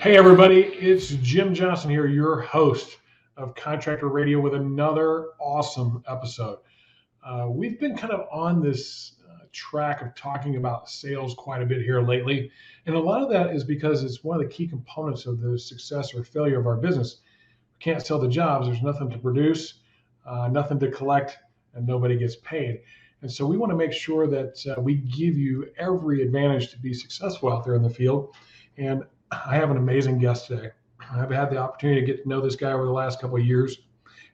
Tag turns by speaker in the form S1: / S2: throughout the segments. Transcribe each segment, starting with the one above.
S1: Hey everybody, it's Jim Johnson here, your host of Contractor Radio with another awesome episode. We've been kind of on this track of talking about sales quite a bit here lately. And a lot of that is because it's one of the key components of the success or failure of our business. We can't sell the jobs, there's nothing to produce, nothing to collect, and nobody gets paid. And so we want to make sure that we give you every advantage to be successful out there in the field. And I have an amazing guest today. I've had the opportunity to get to know this guy over the last couple of years,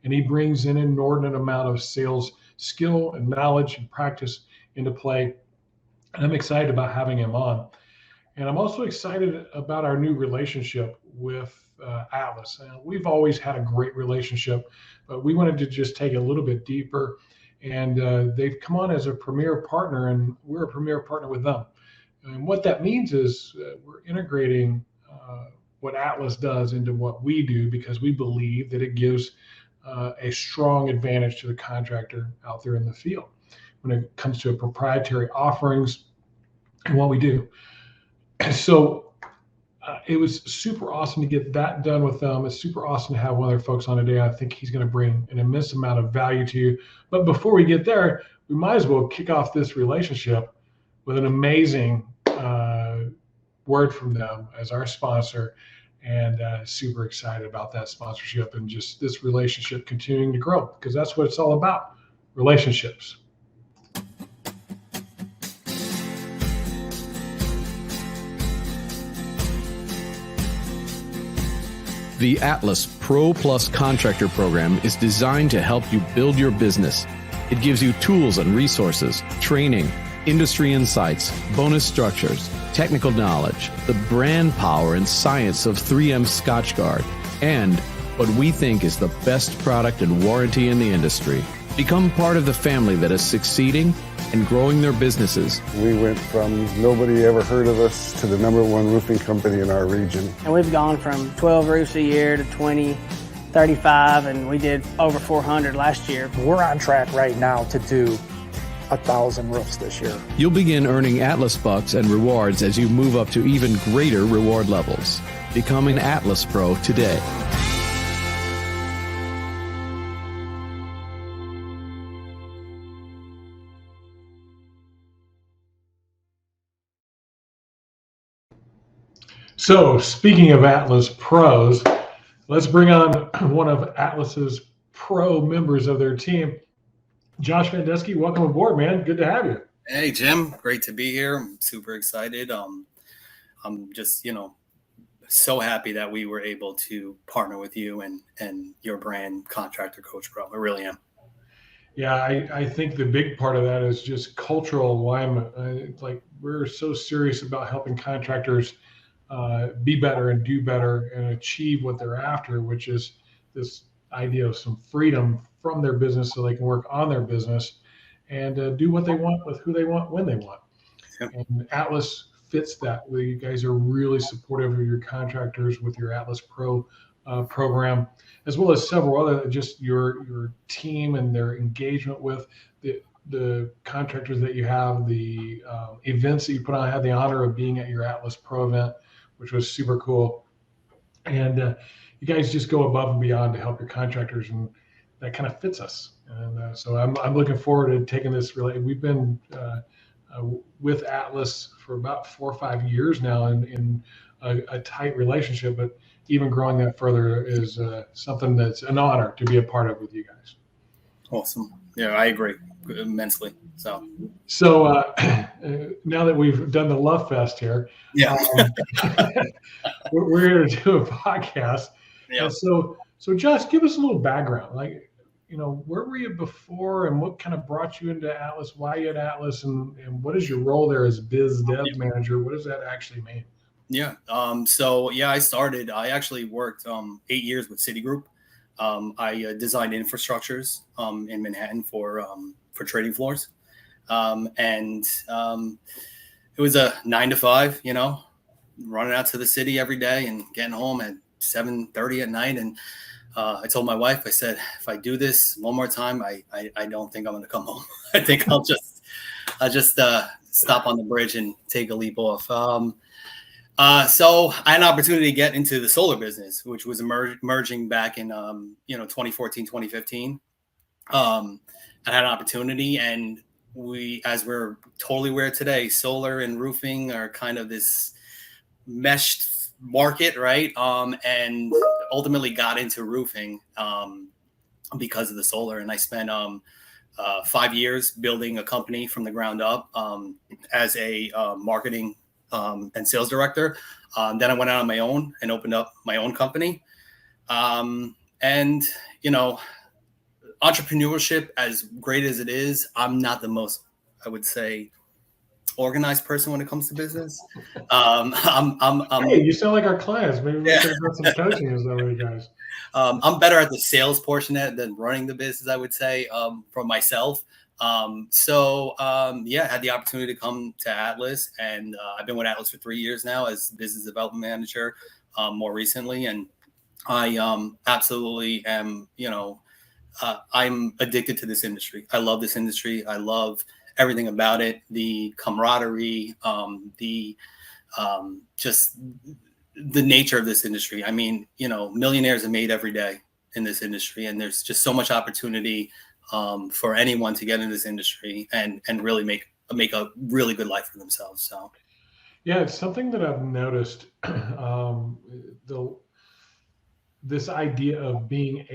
S1: and he brings an inordinate amount of sales skill and knowledge and practice into play. And I'm excited about having him on. And I'm also excited about our new relationship with Atlas. We've always had a great relationship, but we wanted to just take it a little bit deeper. And they've come on as a premier partner, and we're a premier partner with them. And what that means is we're integrating what Atlas does into what we do because we believe that it gives a strong advantage to the contractor out there in the field when it comes to proprietary offerings and what we do. So it was super awesome to get that done with them. It's super awesome to have one of their folks on today. I think he's going to bring an immense amount of value to you. But before we get there, we might as well kick off this relationship with an amazing word from them as our sponsor, and super excited about that sponsorship and just this relationship continuing to grow, because that's what it's all about, relationships.
S2: The Atlas Pro Plus Contractor Program is designed to help you build your business. It gives you tools and resources, training, industry insights, bonus structures, technical knowledge, the brand power and science of 3M Scotchgard, and what we think is the best product and warranty in the industry. Become part of the family that is succeeding and growing their businesses.
S3: We went from nobody ever heard of us to the #1 roofing company in our region.
S4: And we've gone from 12 roofs a year to 20, 35, and we did over 400 last year.
S5: We're on track right now to do 1,000 roofs this year.
S2: You'll begin earning Atlas bucks and rewards as you move up to even greater reward levels. Become an Atlas Pro today.
S1: So speaking of Atlas Pros, let's bring on one of Atlas's pro members of their team. Josh VanDusky, welcome aboard, man. Good to have you.
S6: Hey, Jim. Great to be here. I'm super excited. I'm just, so happy that we were able to partner with you and your brand, ContractorCoachPRO. I really am.
S1: Yeah, I think the big part of that is just cultural alignment. Like, we're so serious about helping contractors be better and do better and achieve what they're after, which is this idea of some freedom from their business so they can work on their business and do what they want with who they want when they want. Yep. And Atlas fits that. You guys are really supportive of your contractors with your Atlas Pro program, as well as several other, just your team and their engagement with the contractors that you have, the events that you put on. I had the honor of being at your Atlas Pro event, which was super cool. And you guys just go above and beyond to help your contractors, and that kind of fits us. And so I'm looking forward to taking this. We've been with Atlas for about 4 or 5 years now in a tight relationship, but even growing that further is something that's an honor to be a part of with you guys.
S6: Awesome. Yeah, I agree immensely. So
S1: now that we've done the love fest here,
S6: yeah,
S1: we're here to do a podcast.
S6: Yeah.
S1: So Josh, give us a little background. Like, where were you before, and what kind of brought you into Atlas? Why you at Atlas, and what is your role there as biz dev manager? What does that actually mean?
S6: Yeah. I actually worked 8 years with Citigroup. I designed infrastructures in Manhattan for trading floors. It was a 9 to 5, running out to the city every day and getting home at 7:30 at night. And I told my wife, I said, if I do this one more time, I don't think I'm going to come home. I think I'll just stop on the bridge and take a leap off. So I had an opportunity to get into the solar business, which was emerging back in 2014, 2015. I had an opportunity, and as we're totally aware today, solar and roofing are kind of this meshed market, right? And ultimately got into roofing because of the solar. And I spent 5 years building a company from the ground up as a marketing and sales director. Then I went out on my own and opened up my own company. And, entrepreneurship, as great as it is, I'm not the most, I would say, organized person when it comes to business.
S1: Hey, you sound like our clients. Maybe we could have done some coaching as well, you guys.
S6: I'm better at the sales portion than running the business, I would say, for myself. I had the opportunity to come to Atlas, and I've been with Atlas for 3 years now as business development manager, more recently. And I absolutely am, I'm addicted to this industry. I love this industry. I love everything about it, the camaraderie, just the nature of this industry. I mean, millionaires are made every day in this industry, and there's just so much opportunity for anyone to get in this industry and really make a really good life for themselves. So,
S1: yeah, it's something that I've noticed. This idea of being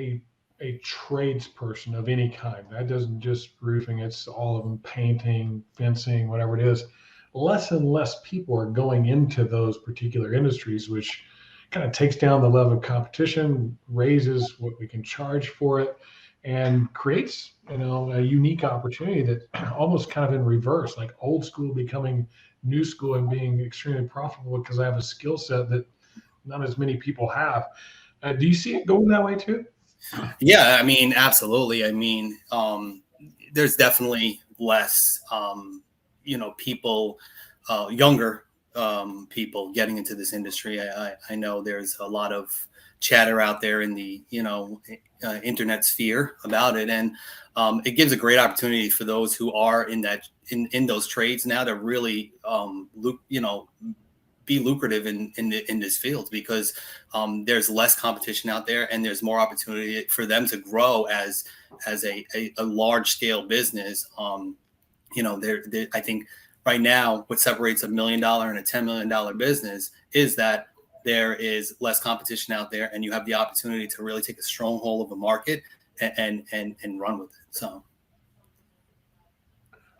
S1: a tradesperson of any kind, that doesn't just roofing, it's all of them, painting, fencing, whatever it is. Less and less people are going into those particular industries, which kind of takes down the level of competition, raises what we can charge for it, and creates, a unique opportunity that almost kind of in reverse, like old school becoming new school and being extremely profitable because I have a skill set that not as many people have. Do you see it going that way too?
S6: Yeah, I mean, absolutely. I mean, there's definitely less, people, younger people getting into this industry. I know there's a lot of chatter out there in the, internet sphere about it. And it gives a great opportunity for those who are in those trades now to really, be lucrative in this field, because there's less competition out there, and there's more opportunity for them to grow as a large scale business. I think right now what separates $1 million and a $10 million business is that there is less competition out there, and you have the opportunity to really take a stronghold of a market and run with it. So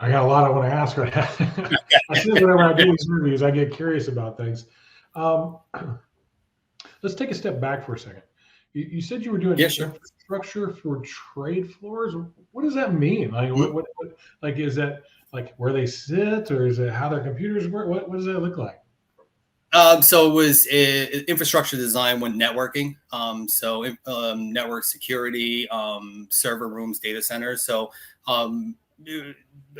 S1: I got a lot I want to ask right now. I see whenever I do these interviews, I get curious about things. Let's take a step back for a second. You said you were doing infrastructure for trade floors. What does that mean? Like, what like, is that like where they sit, or is it how their computers work? What does that look like?
S6: So it was infrastructure design when networking. Network security, server rooms, data centers. So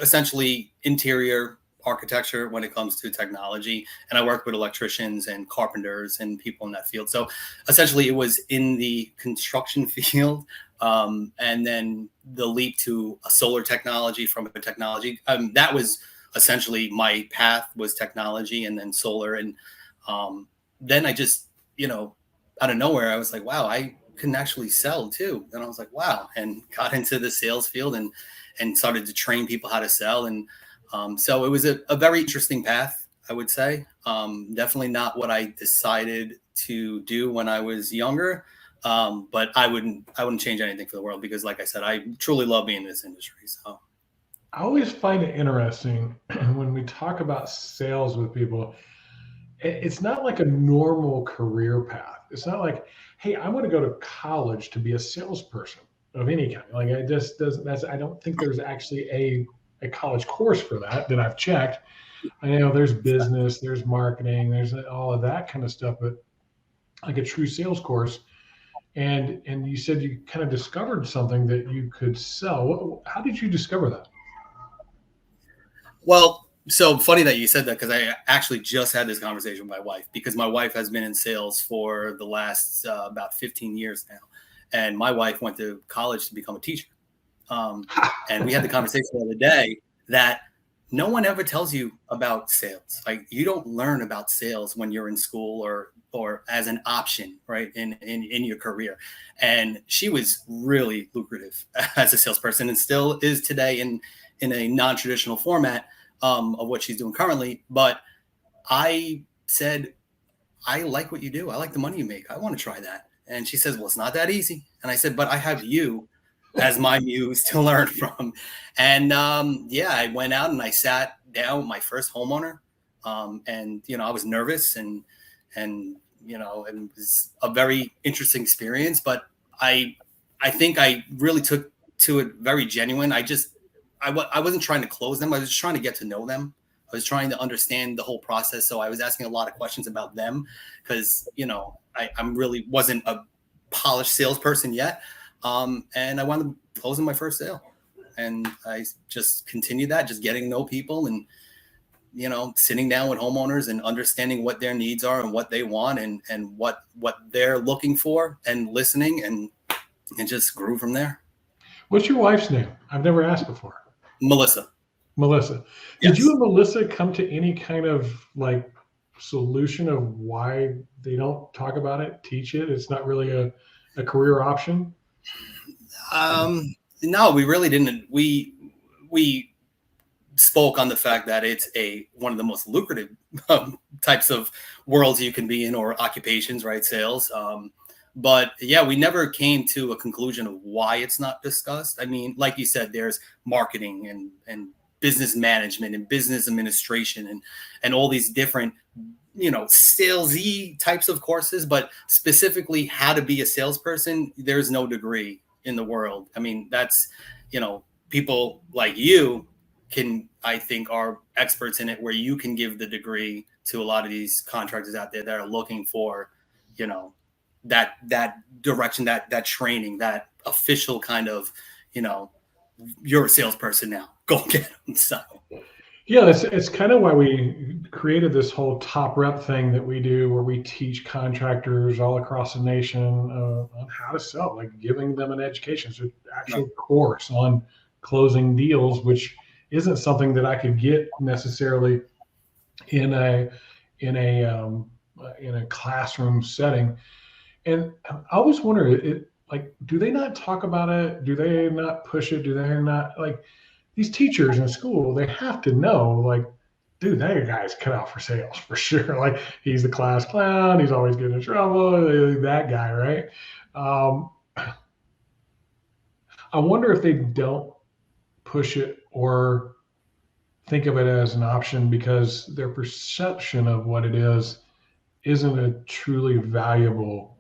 S6: essentially interior architecture when it comes to technology. And I worked with electricians and carpenters and people in that field. So essentially it was in the construction field. And then the leap to a solar technology from a technology. That was essentially my path, was technology and then solar. And then I just, out of nowhere, I was like, wow, I can actually sell too. And I was like, wow, and got into the sales field and started to train people how to sell. And so it was a very interesting path, I would say. Definitely not what I decided to do when I was younger. But I wouldn't change anything for the world, because like I said, I truly love being in this industry. So
S1: I always find it interesting when we talk about sales with people. It's not like a normal career path. It's not like, hey, I want to go to college to be a salesperson of any kind. Like, it just doesn't. I don't think there's actually a college course for that I've checked. I know there's business, there's marketing, there's all of that kind of stuff, but like a true sales course. And you said you kind of discovered something that you could sell. How did you discover that?
S6: Well, so funny that you said that, because I actually just had this conversation with my wife, because my wife has been in sales for the last about 15 years now. And my wife went to college to become a teacher. And we had the conversation the other day that no one ever tells you about sales. Like, you don't learn about sales when you're in school or as an option, right, in your career. And she was really lucrative as a salesperson, and still is today in a non-traditional format of what she's doing currently. But I said, I like what you do. I like the money you make. I want to try that. And she says, well, it's not that easy. And I said, but I have you as my muse to learn from. And I went out and I sat down with my first homeowner. And, I was nervous and it was a very interesting experience, but I think I really took to it very genuine. I wasn't trying to close them. I was just trying to get to know them. I was trying to understand the whole process. So I was asking a lot of questions about them because, I'm really wasn't a polished salesperson yet. And I wound up closing my first sale. And I just continued that, just getting to know people and, sitting down with homeowners and understanding what their needs are and what they want and what they're looking for and listening, and just grew from there.
S1: What's your wife's name? I've never asked before.
S6: Melissa.
S1: Did
S6: Yes.
S1: you and Melissa come to any kind of like solution of why they don't talk about it, teach it? It's not really a career option?
S6: No, we really didn't. We spoke on the fact that it's one of the most lucrative types of worlds you can be in, or occupations, right? Sales. But yeah, we never came to a conclusion of why it's not discussed. I mean, like you said, there's marketing and business management and business administration and all these different, salesy types of courses, but specifically how to be a salesperson, there's no degree in the world. I mean, that's, people like you I think are experts in it, where you can give the degree to a lot of these contractors out there that are looking for, that direction, that training, that official kind of, you're a salesperson now, go get them. So
S1: yeah, it's kind of why we created this whole top rep thing that we do, where we teach contractors all across the nation on how to sell, like giving them an education. So actual course on closing deals, which isn't something that I could get necessarily in a classroom setting. And I always wonder, do they not talk about it? Do they not push it? Do they not, like, these teachers in school, they have to know, like, dude, that guy's cut out for sales for sure. Like, he's the class clown. He's always getting in trouble. That guy, right? I wonder if they don't push it or think of it as an option because their perception of what it isn't a truly valuable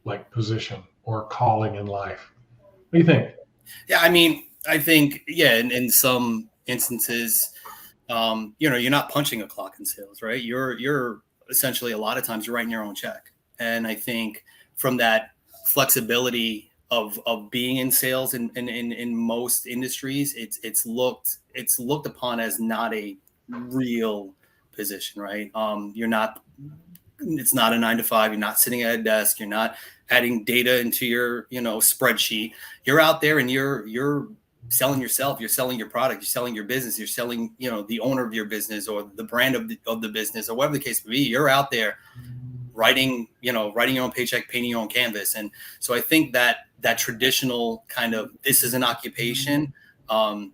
S1: like position or calling in life. What do you think?
S6: Yeah, I mean, I think, in some instances, you're not punching a clock in sales, right? You're essentially, a lot of times, you're writing your own check. And I think from that flexibility of being in sales in most industries, it's looked upon as not a real position, right? It's not a 9-to-5. You're not sitting at a desk. You're not adding data into your, spreadsheet. You're out there and you're selling yourself. You're selling your product. You're selling your business. You're selling, the owner of your business or the brand of the business, or whatever the case may be. You're out there writing your own paycheck, painting your own canvas. And so I think that traditional kind of, this is an occupation. I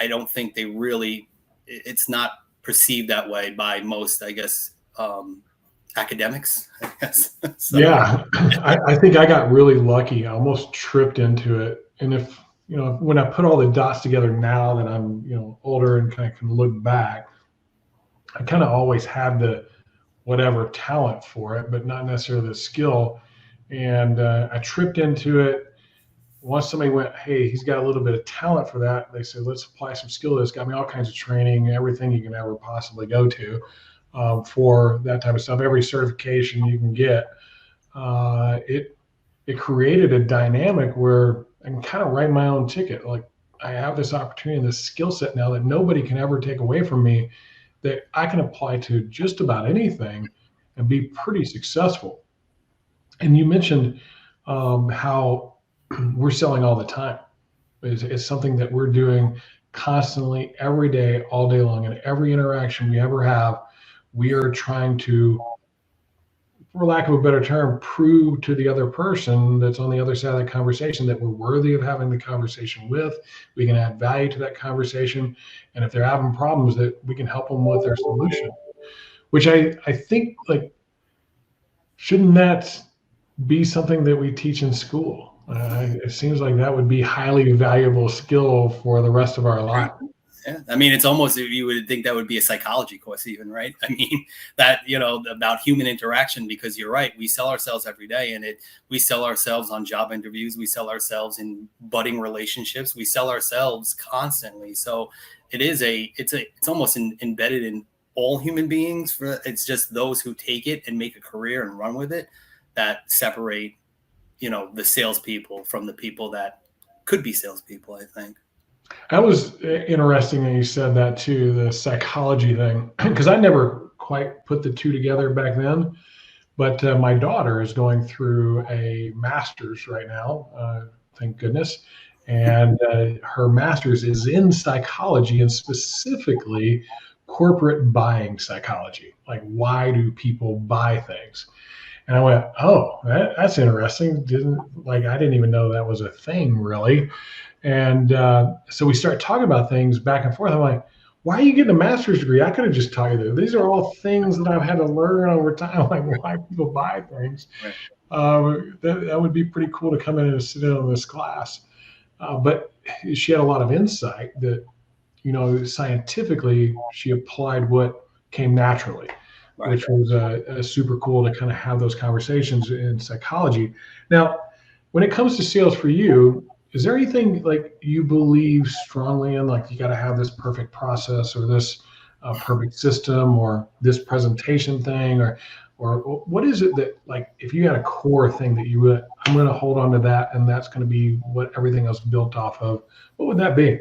S6: don't think they really, it's not perceived that way by most, I guess, academics, I guess. So.
S1: Yeah, I think I got really lucky. I almost tripped into it. And if, when I put all the dots together now that I'm, older and kind of can look back, I kind of always had the whatever talent for it, but not necessarily the skill. And I tripped into it. Once somebody went, hey, he's got a little bit of talent for that, they said, let's apply some skill to this. Got me all kinds of training, everything you can ever possibly go to for that type of stuff, every certification you can get. It created a dynamic where I can kind of write my own ticket. Like, I have this opportunity and this skill set now that nobody can ever take away from me, that I can apply to just about anything and be pretty successful. And you mentioned how we're selling all the time. It's something that we're doing constantly, every day, all day long, and every interaction we ever have, we are trying to, for lack of a better term, prove to the other person that's on the other side of that conversation that we're worthy of having the conversation with. We can add value to that conversation. And if they're having problems, that we can help them with their solution, which I think, like, shouldn't that be something that we teach in school? It seems like that would be highly valuable skill for the rest of our life.
S6: Yeah, I mean, it's almost, you would think that would be a psychology course even, right? I mean, that, about human interaction, because you're right. We sell ourselves every day, and we sell ourselves on job interviews. We sell ourselves in budding relationships. We sell ourselves constantly. So it's almost embedded in all human beings. It's just those who take it and make a career and run with it that separate, the salespeople from the people that could be salespeople, I think.
S1: That was interesting that you said that too, the psychology thing, because I never quite put the two together back then. But my daughter is going through a master's right now, thank goodness. And her master's is in psychology, and specifically corporate buying psychology. Like, why do people buy things? And I went, oh, that's interesting. I didn't even know that was a thing, really. And so we start talking about things back and forth. I'm like, why are you getting a master's degree? I could have just taught you that. These are all things that I've had to learn over time, like why people buy things. Right. That would be pretty cool to come in and sit in on this class. But she had a lot of insight that, scientifically, she applied what came naturally, right, which was super cool to kind of have those conversations in psychology. Now, when it comes to sales for you, is there anything like you believe strongly in, like you got to have this perfect process or this perfect system or this presentation thing, or what is it that, like, if you had a core thing that I'm going to hold on to that, and that's going to be what everything else built off of, what would that be?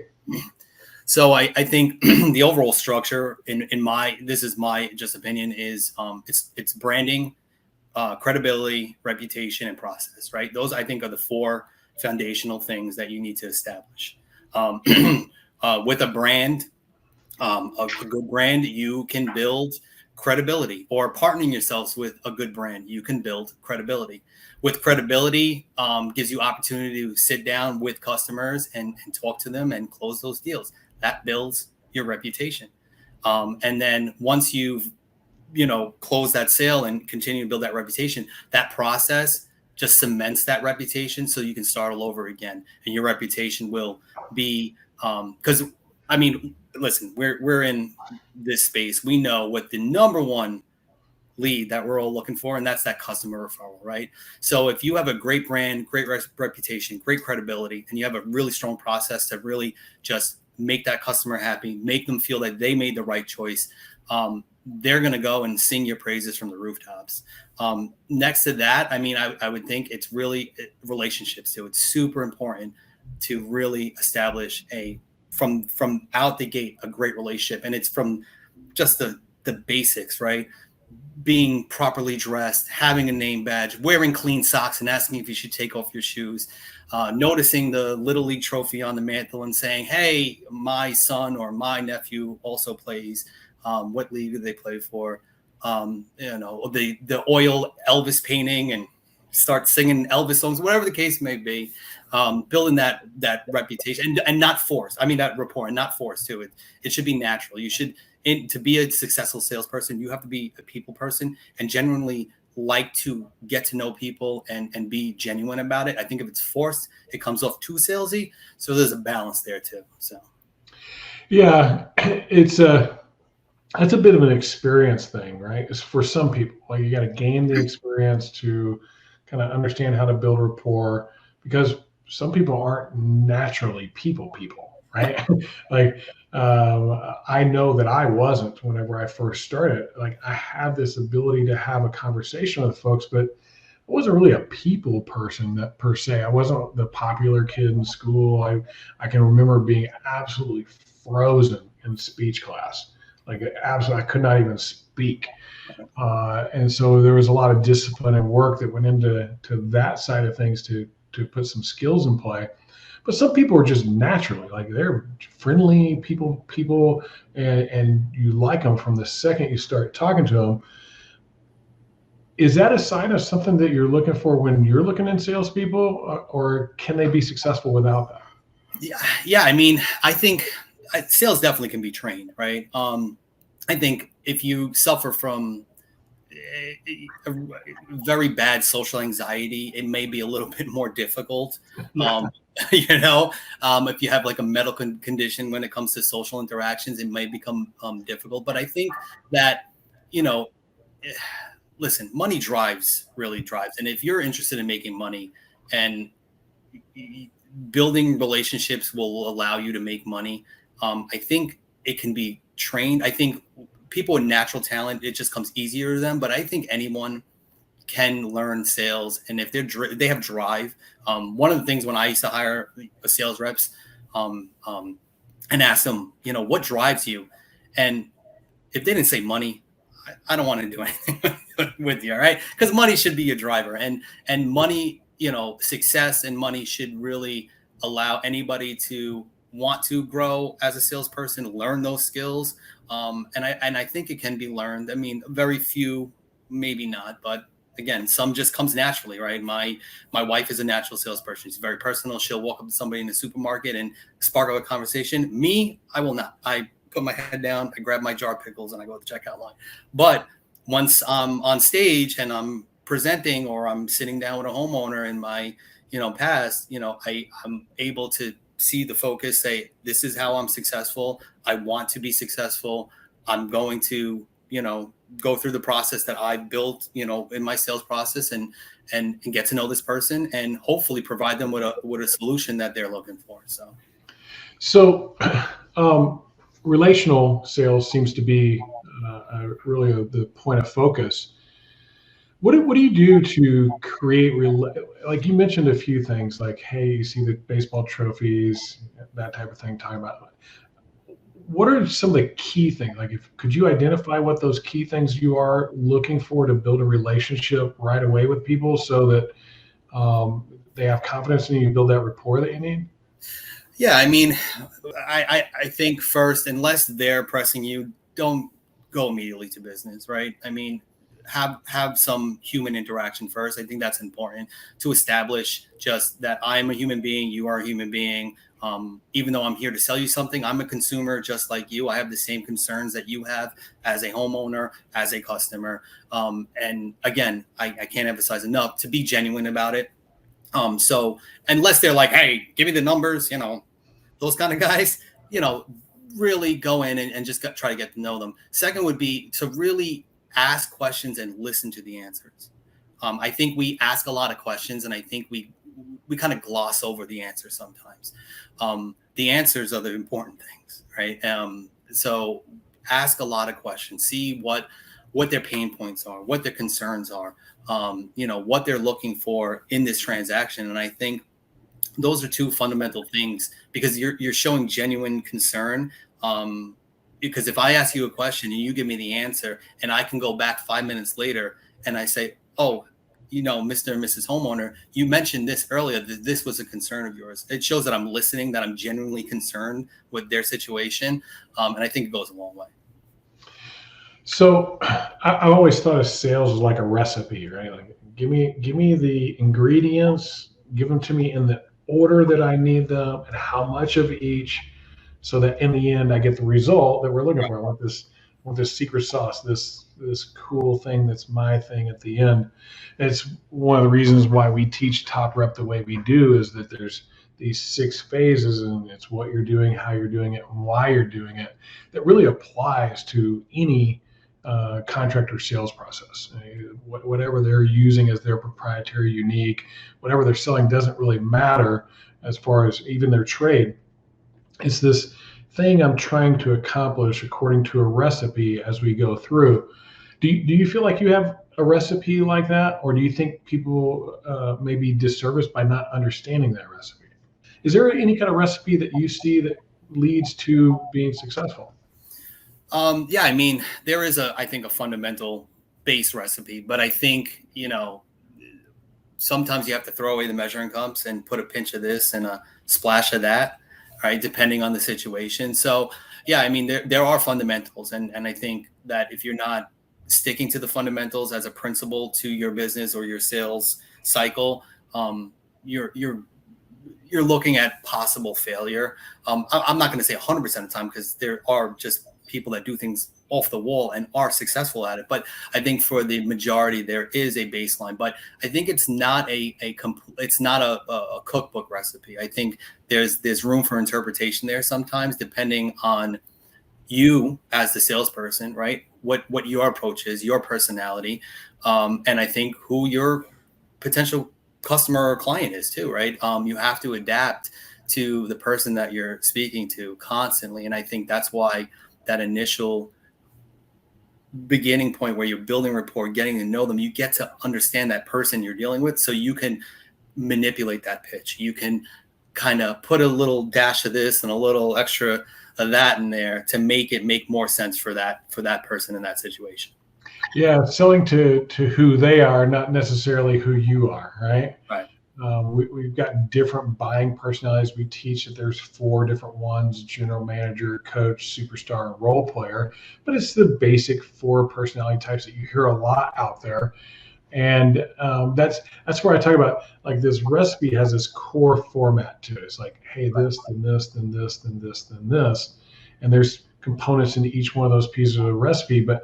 S6: So I think the overall structure this is my just opinion, is it's branding, credibility, reputation, and process, right? Those, I think, are the four foundational things that you need to establish. With a brand, a good brand, you can build credibility, or partnering yourselves with a good brand, you can build credibility. With credibility, gives you opportunity to sit down with customers and talk to them and close those deals. That builds your reputation. And then once you've, closed that sale and continue to build that reputation, that process just cements that reputation, so you can start all over again, and your reputation will be, because I mean, listen, we're in this space. We know what the number one lead that we're all looking for, and that's that customer referral, right? So if you have a great brand, great reputation, great credibility, and you have a really strong process to really just make that customer happy, make them feel that they made the right choice, they're going to go and sing your praises from the rooftops. Next to that, I mean, I would think it's really relationships too. It's super important to really establish from out the gate, a great relationship. And it's from just the basics, right? Being properly dressed, having a name badge, wearing clean socks and asking if you should take off your shoes, noticing the Little League trophy on the mantle and saying, hey, my son or my nephew also plays. What league do they play for? The oil Elvis painting, and start singing Elvis songs, whatever the case may be. Building that reputation and not force. I mean, that rapport, and not force too. It should be natural. You should, to be a successful salesperson, you have to be a people person and genuinely like to get to know people and be genuine about it. I think if it's forced, it comes off too salesy. So there's a balance there too. So,
S1: yeah, that's a bit of an experience thing, right? It's for some people, like, you got to gain the experience to kind of understand how to build rapport, because some people aren't naturally people, right? Like, I know that I wasn't whenever I first started. Like, I had this ability to have a conversation with folks, but I wasn't really a people person per se. I wasn't the popular kid in school. I can remember being absolutely frozen in speech class. Like, absolutely, I could not even speak. And so there was a lot of discipline and work that went into that side of things to put some skills in play. But some people are just naturally like they're friendly people, and you like them from the second you start talking to them. Is that a sign of something that you're looking for when you're looking in salespeople, or can they be successful without that?
S6: Yeah. I mean, I think sales definitely can be trained, right? I think if you suffer from a very bad social anxiety, it may be a little bit more difficult. If you have like a medical condition when it comes to social interactions, it may become difficult. But I think that, listen, money really drives. And if you're interested in making money and building relationships will allow you to make money, I think it can be trained. I think people with natural talent, it just comes easier to them. But I think anyone can learn sales. And if they have drive, one of the things when I used to hire sales reps and ask them, what drives you? And if they didn't say money, I don't want to do anything with you. All right. Because money should be your driver, and money, success and money should really allow anybody to want to grow as a salesperson, learn those skills. And I think it can be learned. I mean, very few, maybe not, but again, some just comes naturally, right? My wife is a natural salesperson. She's very personal. She'll walk up to somebody in the supermarket and spark up a conversation. Me, I will not. I put my head down, I grab my jar of pickles, and I go to the checkout line. But once I'm on stage and I'm presenting, or I'm sitting down with a homeowner in my, past, I'm able to see the focus, say, this is how I'm successful. I want to be successful. I'm going to, go through the process that I built, in my sales process and get to know this person and hopefully provide them with a solution that they're looking for.
S1: So relational sales seems to be really the point of focus. What do you do to create like you mentioned a few things like, hey, you see the baseball trophies, that type of thing, talking about what are some of the key things? Like, could you identify what those key things you are looking for to build a relationship right away with people so that they have confidence in you, build that rapport that you need?
S6: Yeah, I mean, I think first, unless they're pressing you, don't go immediately to business, right? I mean, have some human interaction first. I think that's important to establish just that I'm a human being, you are a human being. Even though I'm here to sell you something, I'm a consumer just like you. I have the same concerns that you have as a homeowner, as a customer. And again, I can't emphasize enough to be genuine about it. So unless they're like, hey, give me the numbers, those kind of guys, really go in and just try to get to know them. Second would be to really ask questions and listen to the answers. I think we ask a lot of questions, and I think we kind of gloss over the answers sometimes. The answers are the important things, right? So ask a lot of questions, see what their pain points are, what their concerns are, what they're looking for in this transaction. And I think those are two fundamental things, because you're showing genuine concern. Because if I ask you a question and you give me the answer, and I can go back 5 minutes later and I say, oh, Mr. and Mrs. Homeowner, you mentioned this earlier, that this was a concern of yours. It shows that I'm listening, that I'm genuinely concerned with their situation. And I think it goes a long way.
S1: So I've always thought of sales as like a recipe, right? Like give me the ingredients, give them to me in the order that I need them and how much of each, so that in the end I get the result that we're looking for. I want this secret sauce, this cool thing that's my thing at the end. And it's one of the reasons why we teach Top Rep the way we do, is that there's these 6 phases, and it's what you're doing, how you're doing it, and why you're doing it, that really applies to any contractor sales process. Whatever they're using as their proprietary, unique, whatever they're selling doesn't really matter as far as even their trade. It's this thing I'm trying to accomplish according to a recipe as we go through. Do you feel like you have a recipe like that, or do you think people may be disserviced by not understanding that recipe? Is there any kind of recipe that you see that leads to being successful?
S6: Yeah, I mean, there is I think a fundamental base recipe, but I think, sometimes you have to throw away the measuring cups and put a pinch of this and a splash of that, right? Depending on the situation. So yeah, I mean, there are fundamentals. And I think that if you're not sticking to the fundamentals as a principle to your business or your sales cycle, you're looking at possible failure. I'm not going to say 100% of the time, because there are just people that do things off the wall and are successful at it. But I think for the majority, there is a baseline. But I think it's not it's not a cookbook recipe. I think there's room for interpretation there sometimes, depending on you as the salesperson, right? What your approach is, your personality, and I think who your potential customer or client is too, right? You have to adapt to the person that you're speaking to constantly. And I think that's why that initial beginning point where you're building rapport, getting to know them, you get to understand that person you're dealing with, so you can manipulate that pitch. You can kind of put a little dash of this and a little extra of that in there to make more sense for that person in that situation.
S1: Yeah, selling to who they are, not necessarily who you are, right?
S6: Right.
S1: We've got different buying personalities. We teach that there's 4 different ones: general manager, coach, superstar, and role player. But it's the basic 4 personality types that you hear a lot out there. And that's where I talk about, like, this recipe has this core format to it. It's like, hey, this, then this, then this, then this, then this. And there's components into each one of those pieces of the recipe. But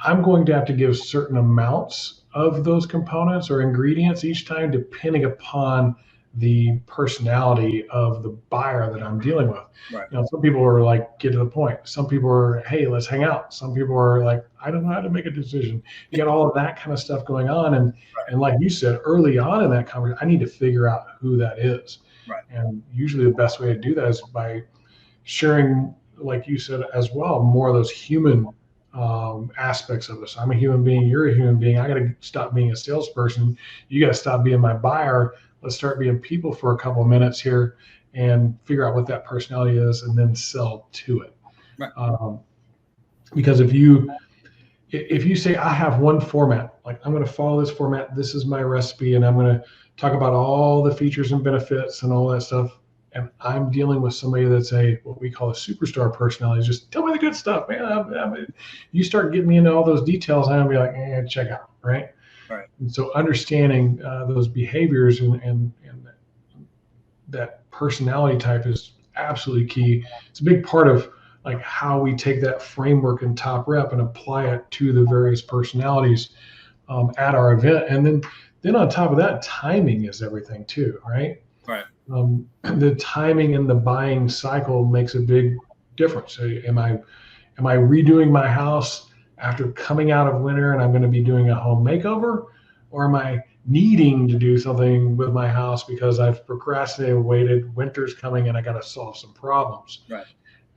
S1: I'm going to have to give certain amounts of those components or ingredients each time, depending upon the personality of the buyer that I'm dealing with.
S6: Right.
S1: You know, some people are like, get to the point. Some people are, hey, let's hang out. Some people are like, I don't know how to make a decision. You got all of that kind of stuff going on. And like you said, early on in that conversation, I need to figure out who that is.
S6: Right.
S1: And usually the best way to do that is by sharing, like you said as well, more of those human aspects of us. I'm a human being. You're a human being. I got to stop being a salesperson. You got to stop being my buyer. Let's start being people for a couple of minutes here and figure out what that personality is, and then sell to it.
S6: Right.
S1: Because if you say, I have one format, like, I'm going to follow this format, this is my recipe, and I'm going to talk about all the features and benefits and all that stuff, and I'm dealing with somebody that's what we call a superstar personality, just tell me the good stuff, man. You start getting me into all those details, and I'll be like, check out, right?
S6: Right.
S1: And so understanding those behaviors and that personality type is absolutely key. It's a big part of, like, how we take that framework in Top Rep and apply it to the various personalities at our event. And then on top of that, timing is everything too, right?
S6: Right.
S1: The timing in the buying cycle makes a big difference. So am I redoing my house after coming out of winter and I'm going to be doing a home makeover, or am I needing to do something with my house because I've procrastinated, waited, winter's coming, and I got to solve some problems?
S6: Right.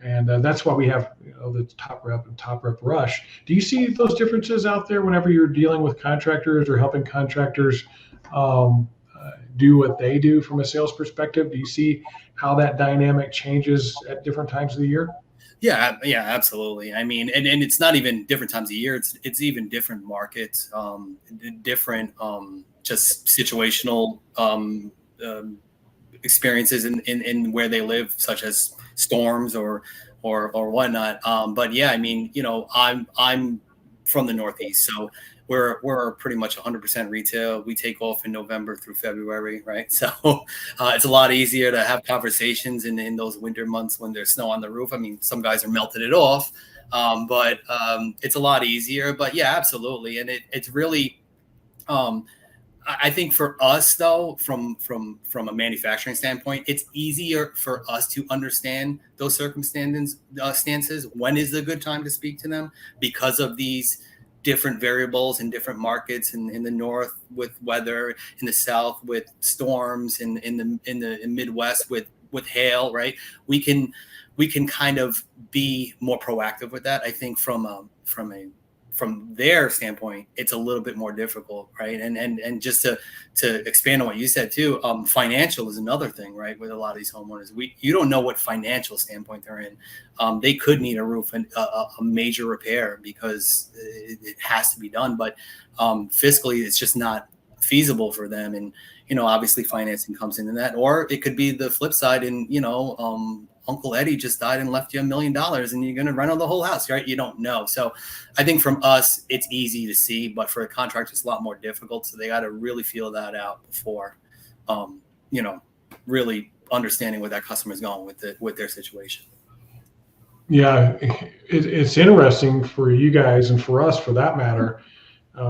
S1: And that's why we have, the Top Rep and Top Rep Rush. Do you see those differences out there whenever you're dealing with contractors or helping contractors do what they do from a sales perspective? Do you see how that dynamic changes at different times of the year?
S6: Yeah, absolutely. I mean, and it's not even different times of year. It's even different markets, different just situational experiences in where they live, such as storms or whatnot. But yeah, I mean, I'm from the Northeast, so we're pretty much 100% retail. We take off in November through February, right? So it's a lot easier to have conversations in those winter months when there's snow on the roof. I mean, some guys are melting it off, but it's a lot easier. But yeah, absolutely. And it's really, I think for us though, from a manufacturing standpoint, it's easier for us to understand those circumstances. When is a good time to speak to them because of these different variables in different markets, in the north with weather, in the south with storms, in the Midwest with hail, right? We can kind of be more proactive with that. I think from their standpoint, it's a little bit more difficult, right? And just to expand on what you said too, financial is another thing, right? With a lot of these homeowners, you don't know what financial standpoint they're in. They could need a roof and a major repair because it has to be done, but fiscally, it's just not feasible for them. And, obviously financing comes into that, or it could be the flip side. And, Uncle Eddie just died and left you $1 million and you're going to rent on the whole house, right? You don't know. So I think from us, it's easy to see, but for a contractor, it's a lot more difficult. So they got to really feel that out before, really understanding where that customer is going with their situation.
S1: Yeah, it's interesting for you guys and for us, for that matter.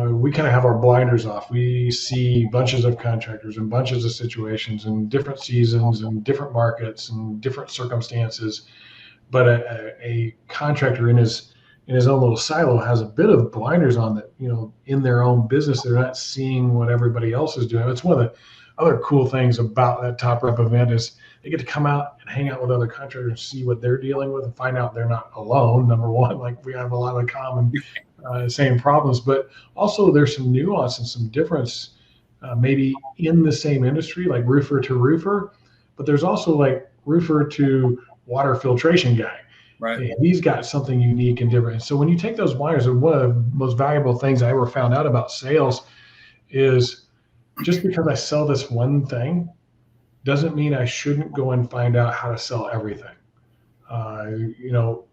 S1: We kind of have our blinders off. We see bunches of contractors and bunches of situations and different seasons and different markets and different circumstances. But a contractor in his own little silo has a bit of blinders on that, in their own business, they're not seeing what everybody else is doing. It's one of the other cool things about that Top Rep event is they get to come out and hang out with other contractors and see what they're dealing with and find out they're not alone. Number one, like we have a lot of common same problems, but also there's some nuance and some difference maybe in the same industry, like roofer to roofer, but there's also like roofer to water filtration guy.
S6: Right.
S1: He's got something unique and different. So when you take those blinders, and one of the most valuable things I ever found out about sales is just because I sell this one thing doesn't mean I shouldn't go and find out how to sell everything.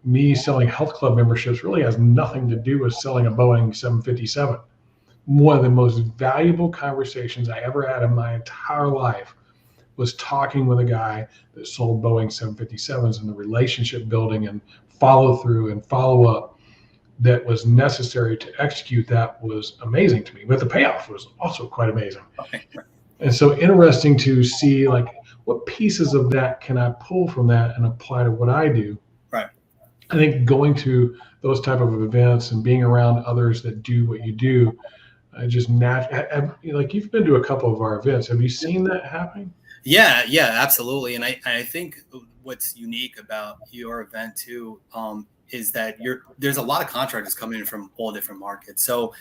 S1: Me selling health club memberships really has nothing to do with selling a Boeing 757. One of the most valuable conversations I ever had in my entire life was talking with a guy that sold Boeing 757s, and the relationship building and follow through and follow up that was necessary to execute that was amazing to me. But the payoff was also quite amazing.
S6: Okay.
S1: And so interesting to see like what pieces of that can I pull from that and apply to what I do.
S6: Right.
S1: I think going to those type of events and being around others that do what you do, like you've been to a couple of our events. Have you seen that happening?
S6: Yeah, absolutely. And I think what's unique about your event too, is that there's a lot of contractors coming in from all different markets. So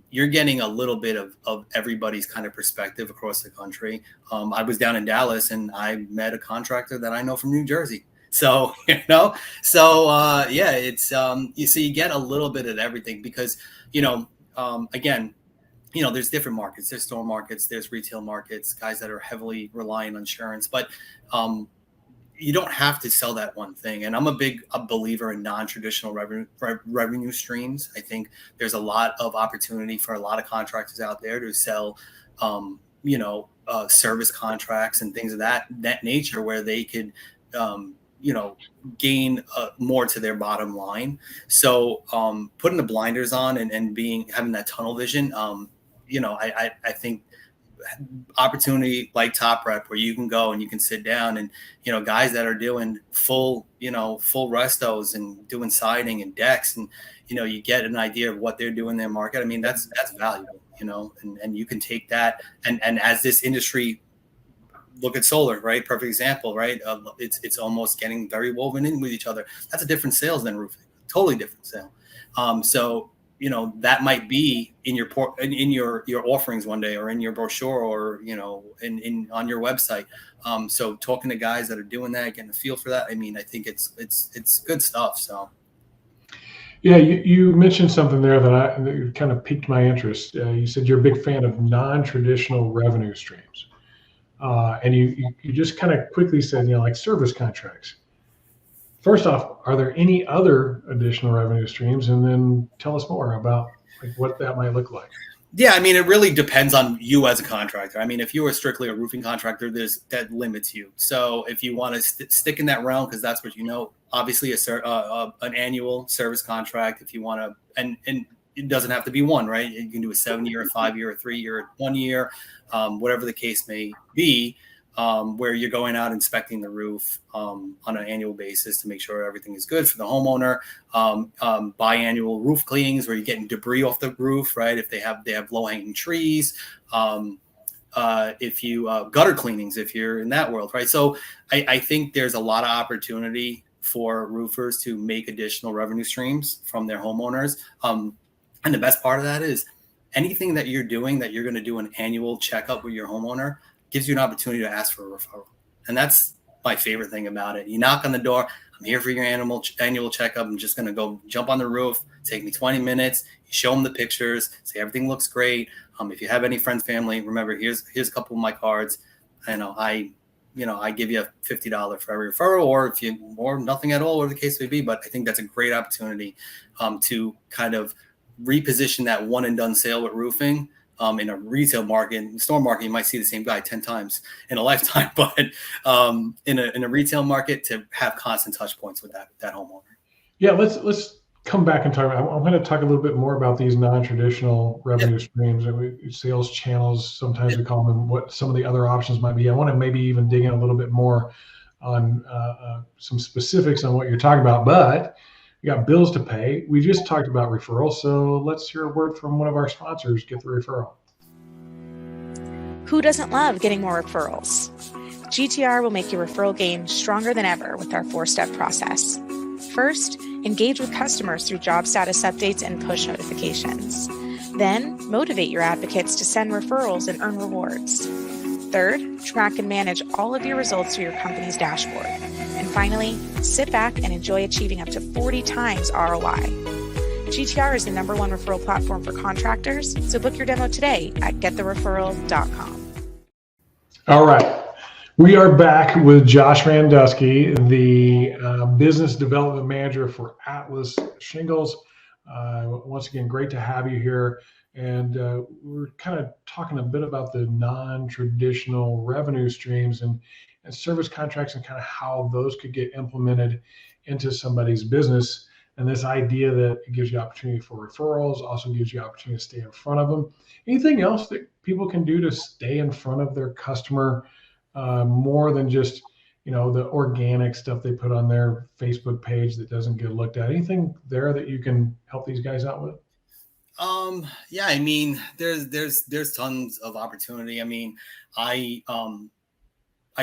S6: you're getting a little bit of everybody's kind of perspective across the country. I was down in Dallas and I met a contractor that I know from New Jersey. So, it's, you get a little bit of everything because, again, there's different markets. There's store markets, there's retail markets, guys that are heavily relying on insurance, but you don't have to sell that one thing. And I'm a believer in non-traditional revenue streams. I think there's a lot of opportunity for a lot of contractors out there to sell, service contracts and things of that nature where they could, gain more to their bottom line. So putting the blinders on and having that tunnel vision, I think opportunity like Top Rep where you can go and you can sit down and, guys that are doing full restos and doing siding and decks and, you get an idea of what they're doing in their market. I mean, that's valuable, and you can take that and as this industry, look at solar, right? Perfect example, right? It's almost getting very woven in with each other. That's a different sales than roofing, totally different sale. So, that might be in your offerings one day or in your brochure or, on your website. So talking to guys that are doing that, getting a feel for that. I mean, I think it's good stuff. So.
S1: Yeah, you mentioned something there that kind of piqued my interest. You said you're a big fan of non-traditional revenue streams. And you just kind of quickly said, like service contracts. First off, are there any other additional revenue streams? And then tell us more about like what that might look like.
S6: Yeah, I mean, it really depends on you as a contractor. I mean, if you are strictly a roofing contractor, that limits you. So if you want to stick in that realm, because that's what obviously an annual service contract. If you want to, and it doesn't have to be one, right? You can do a 7-year, a 5-year, a 3-year, 1 year, whatever the case may be. Where you're going out inspecting the roof on an annual basis to make sure everything is good for the homeowner. Biannual roof cleanings where you're getting debris off the roof, right? If they have low hanging trees, if you gutter cleanings, if you're in that world, right? So I think there's a lot of opportunity for roofers to make additional revenue streams from their homeowners. And the best part of that is anything that you're doing that you're going to do an annual checkup with your homeowner gives you an opportunity to ask for a referral. And that's my favorite thing about it. You knock on the door, I'm here for your annual checkup. I'm just going to go jump on the roof. Take me 20 minutes. You show them the pictures, say everything looks great. If you have any friends, family, remember, here's a couple of my cards. I give you a $50 for every referral, or nothing at all, whatever the case may be. But I think that's a great opportunity to kind of reposition that one and done sale with roofing. In a retail market, in the store market, you might see the same guy 10 times in a lifetime, but in a retail market, to have constant touch points with that homeowner.
S1: Yeah, let's come back and talk. I'm going to talk a little bit more about these non-traditional revenue streams and sales channels. Sometimes we call them, what some of the other options might be. I want to maybe even dig in a little bit more on some specifics on what you're talking about, but we got bills to pay. We just talked about referrals, so let's hear a word from one of our sponsors. Get the referral.
S7: Who doesn't love getting more referrals? GTR will make your referral game stronger than ever with our 4-step process. First, engage with customers through job status updates and push notifications. Then, motivate your advocates to send referrals and earn rewards. Third, track and manage all of your results through your company's dashboard. And finally, sit back and enjoy achieving up to 40 times ROI. GTR is the #1 referral platform for contractors, so book your demo today at getthereferral.com.
S1: All right. We are back with Josh VanDusky, the business development manager for Atlas Shingles. Once again, great to have you here. And we're kind of talking a bit about the non-traditional revenue streams and service contracts and kind of how those could get implemented into somebody's business. And this idea that it gives you opportunity for referrals, also gives you opportunity to stay in front of them. Anything else that people can do to stay in front of their customer more than just, the organic stuff they put on their Facebook page that doesn't get looked at? Anything there that you can help these guys out with?
S6: Yeah, I mean, there's tons of opportunity. I mean, I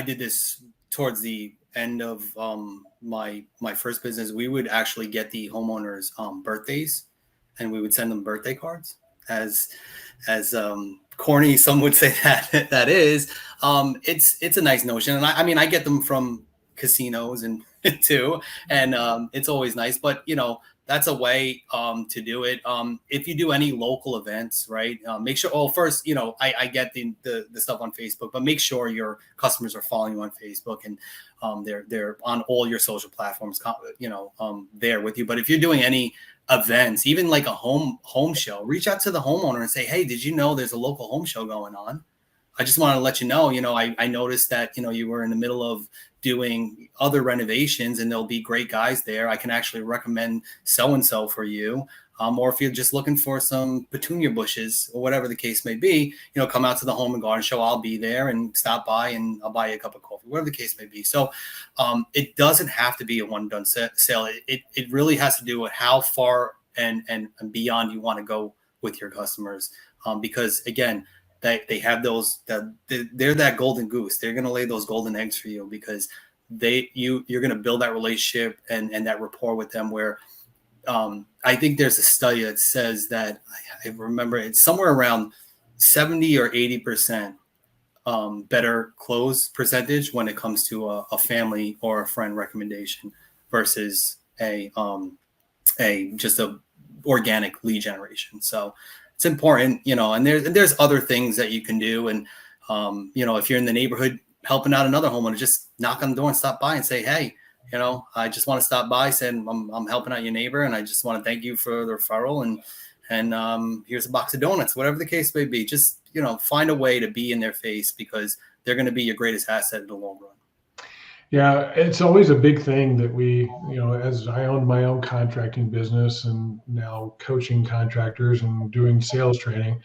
S6: did this towards the end of my first business. We would actually get the homeowners birthdays, and we would send them birthday cards. As corny some would say that is, it's a nice notion. And I mean, I get them from casinos and too, and it's always nice. But that's a way to do it. If you do any local events, right? Make sure. Well, first, I get the stuff on Facebook, but make sure your customers are following you on Facebook and they're on all your social platforms. There with you. But if you're doing any events, even like a home show, reach out to the homeowner and say, hey, did you know there's a local home show going on? I just wanted to let you know, I noticed that, you were in the middle of doing other renovations and there'll be great guys there. I can actually recommend so-and-so for you. Or if you're just looking for some petunia bushes or whatever the case may be, come out to the Home and Garden Show. I'll be there and stop by and I'll buy you a cup of coffee, whatever the case may be. So it doesn't have to be a one-done sale. It really has to do with how far and beyond you want to go with your customers. Because again, they have those, they're that golden goose. They're going to lay those golden eggs for you because you're going to build that relationship and that rapport with them where I think there's a study that says that I remember it's somewhere around 70 or 80% better close percentage when it comes to a family or a friend recommendation versus just a organic lead generation. So it's important, and there's other things that you can do. And, if you're in the neighborhood helping out another homeowner, just knock on the door and stop by and say, hey, I just want to stop by saying I'm helping out your neighbor. And I just want to thank you for the referral. And here's a box of donuts, whatever the case may be. Just, find a way to be in their face because they're going to be your greatest asset in the long run.
S1: Yeah, it's always a big thing that we, as I own my own contracting business and now coaching contractors and doing sales training,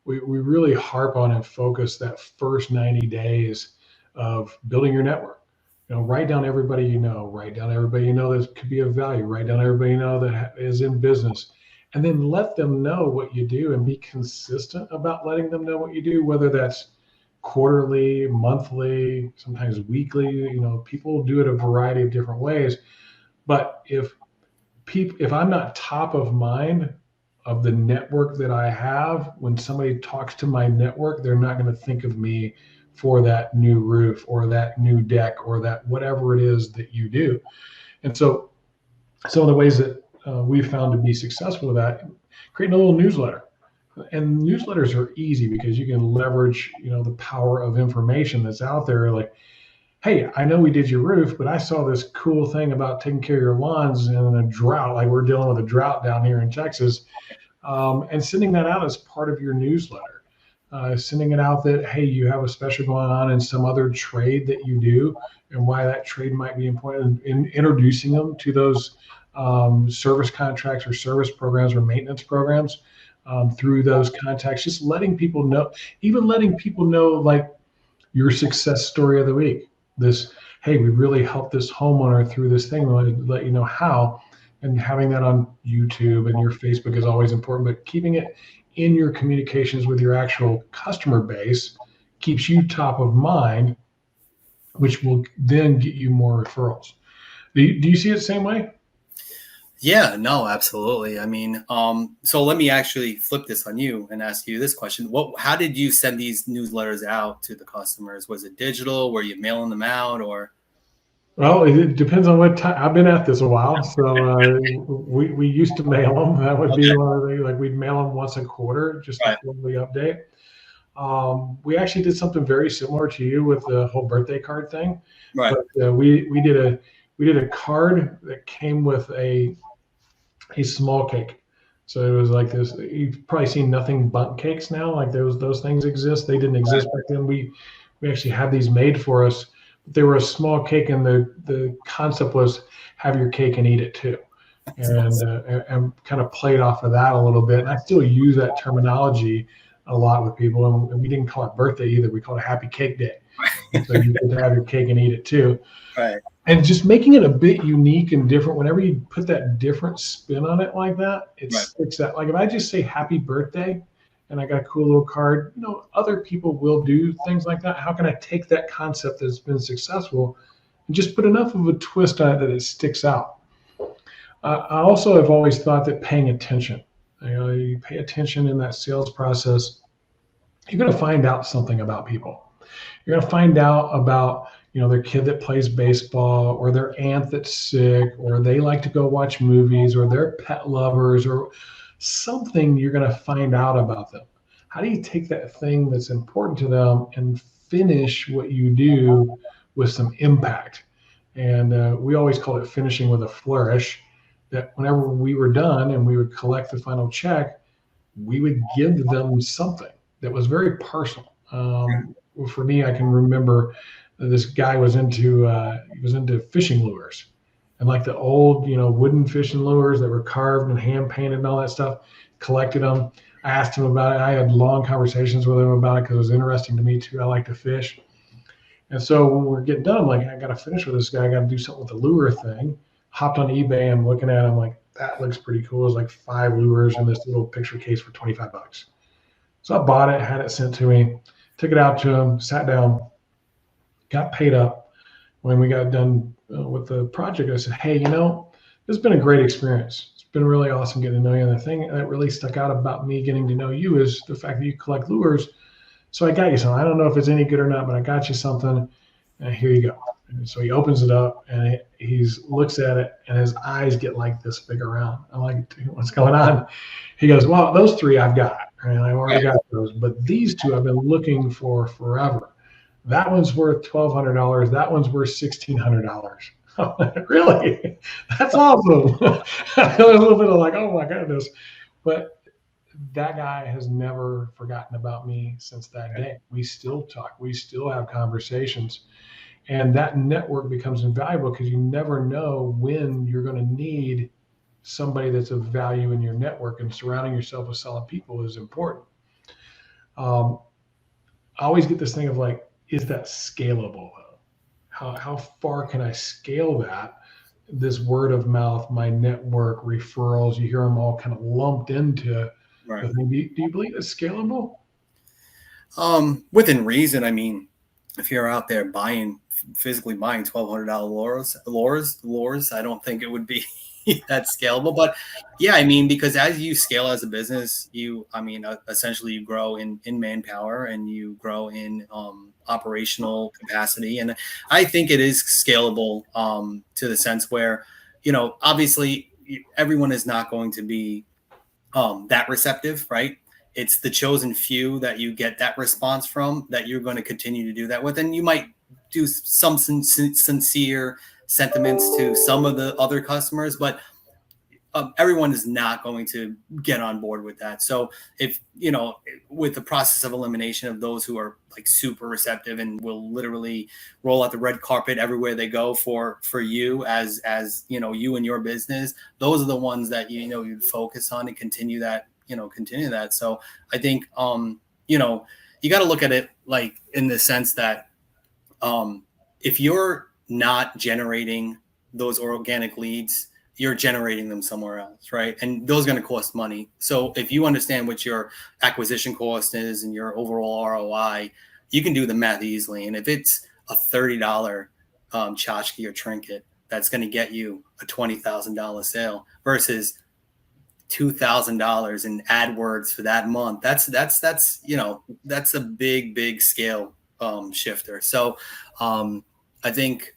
S1: we really harp on and focus that first 90 days of building your network. Write down everybody write down everybody that could be of value, write down everybody that is in business, and then let them know what you do and be consistent about letting them know what you do, whether that's quarterly, monthly, sometimes weekly. People do it a variety of different ways. But if I'm not top of mind of the network that I have, when somebody talks to my network, they're not going to think of me for that new roof or that new deck or that whatever it is that you do. And so some of the ways that we've found to be successful with that, creating a little newsletter. And newsletters are easy because you can leverage, the power of information that's out there. Like, hey, I know we did your roof, but I saw this cool thing about taking care of your lawns in a drought. Like we're dealing with a drought down here in Texas, and sending that out as part of your newsletter. Sending it out that, hey, you have a special going on in some other trade that you do and why that trade might be important, in introducing them to those service contracts or service programs or maintenance programs through those contacts, just letting people know, even letting people know like your success story of the week. This, hey, we really helped this homeowner through this thing. We want to let you know how, and having that on YouTube and your Facebook is always important, but keeping it in your communications with your actual customer base keeps you top of mind, which will then get you more referrals. Do you see it the same way?
S6: Yeah, no, absolutely. I mean, so let me actually flip this on you and ask you this question. How did you send these newsletters out to the customers? Was it digital? Were you mailing them out, or?
S1: Well, it depends on what time. I've been at this a while, so we used to mail them. That would be one of the, like we'd mail them once a quarter, just a quarterly update. We actually did something very similar to you with the whole birthday card thing.
S6: Right.
S1: But we did a card that came with a small cake. So it was like this. You've probably seen nothing but cakes now. Like those things exist. They didn't exist back then. We actually had these made for us. They were a small cake, and the concept was have your cake and eat it too, and kind of played off of that a little bit. And I still use that terminology a lot with people, and we didn't call it birthday either. We called it Happy Cake Day. So you get to have your cake and eat it too.
S6: Right.
S1: And just making it a bit unique and different. Whenever you put that different spin on it like that, it sticks out. Like if I just say happy birthday and I got a cool little card, other people will do things like that. How can I take that concept that's been successful and just put enough of a twist on it that it sticks out? I also have always thought that paying attention, you pay attention in that sales process, you're going to find out something about people. You're going to find out about their kid that plays baseball, or their aunt that's sick, or they like to go watch movies, or they're pet lovers, or something you're going to find out about them. How do you take that thing that's important to them and finish what you do with some impact? And we always call it finishing with a flourish, that whenever we were done and we would collect the final check, we would give them something that was very personal. For me, I can remember this guy was into fishing lures, and like the old wooden fishing lures that were carved and hand painted and all that stuff. Collected them. I asked him about it. I had long conversations with him about it because it was interesting to me too. I like to fish, and so when we're getting done, I'm like, I got to finish with this guy. I got to do something with the lure thing. Hopped on eBay. I'm looking at it. I'm like, that looks pretty cool. It's like 5 lures in this little picture case for $25. So I bought it, had it sent to me, took it out to him, sat down, got paid up. When we got done with the project, I said, hey, this has been a great experience. It's been really awesome getting to know you. And the thing that really stuck out about me getting to know you is the fact that you collect lures. So I got you something. I don't know if it's any good or not, but I got you something. And here you go. And so he opens it up and he looks at it, and his eyes get like this big around. I'm like, what's going on? He goes, well, those 3 I've got, and I've already got those, but these 2 I've been looking for forever. That one's worth $1,200. That one's worth $1,600. Really? That's awesome. There's a little bit of like, oh my goodness. But that guy has never forgotten about me since that day. We still talk. We still have conversations. And that network becomes invaluable because you never know when you're going to need somebody that's of value in your network, and surrounding yourself with solid people is important. I always get this thing of like, is that scalable? How far can I scale that? This word of mouth, my network, referrals, you hear them all kind of lumped into the thing. Do you believe it's scalable?
S6: Within reason. I mean, if you're out there physically buying $1,200 lures, I don't think it would be that's scalable. But yeah, I mean, because as you scale as a business, essentially you grow in manpower and you grow in operational capacity. And I think it is scalable to the sense where, obviously everyone is not going to be that receptive, right? It's the chosen few that you get that response from that you're going to continue to do that with. And you might do some sincere sentiments to some of the other customers, but everyone is not going to get on board with that. So if, with the process of elimination of those who are like super receptive and will literally roll out the red carpet everywhere they go for you as you and your business, those are the ones that, you'd focus on and continue that. So I think, you got to look at it like in the sense that if you're not generating those organic leads, you're generating them somewhere else, right? And those are going to cost money. So if you understand what your acquisition cost is and your overall ROI, you can do the math easily. And if it's a $30 tchotchke or trinket, that's going to get you a $20,000 sale versus $2,000 in AdWords for that month. That's a big scale shifter. So I think,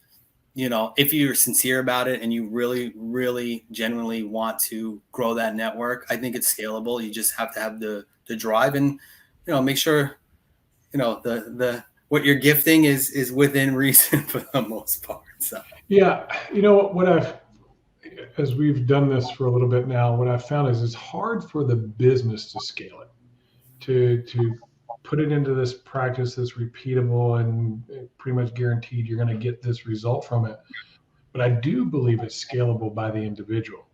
S6: if you're sincere about it and you really, really genuinely want to grow that network, I think it's scalable. You just have to have the drive and, make sure, the what you're gifting is within reason for the most part. So,
S1: yeah, as we've done this for a little bit now, what I've found is it's hard for the business to scale it, to put it into this practice that's repeatable and pretty much guaranteed you're going to get this result from it. But I do believe it's scalable by the individual.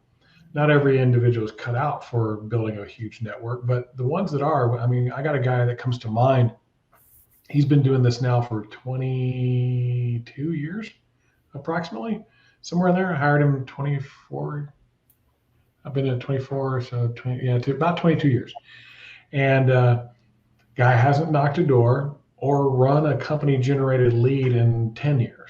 S1: Not every individual is cut out for building a huge network, but the ones that are, I got a guy that comes to mind. He's been doing this now for 22 years, approximately, somewhere in there. I hired him 24. I've been at 24, so 20, to about 22 years. And guy hasn't knocked a door or run a company generated lead in 10 years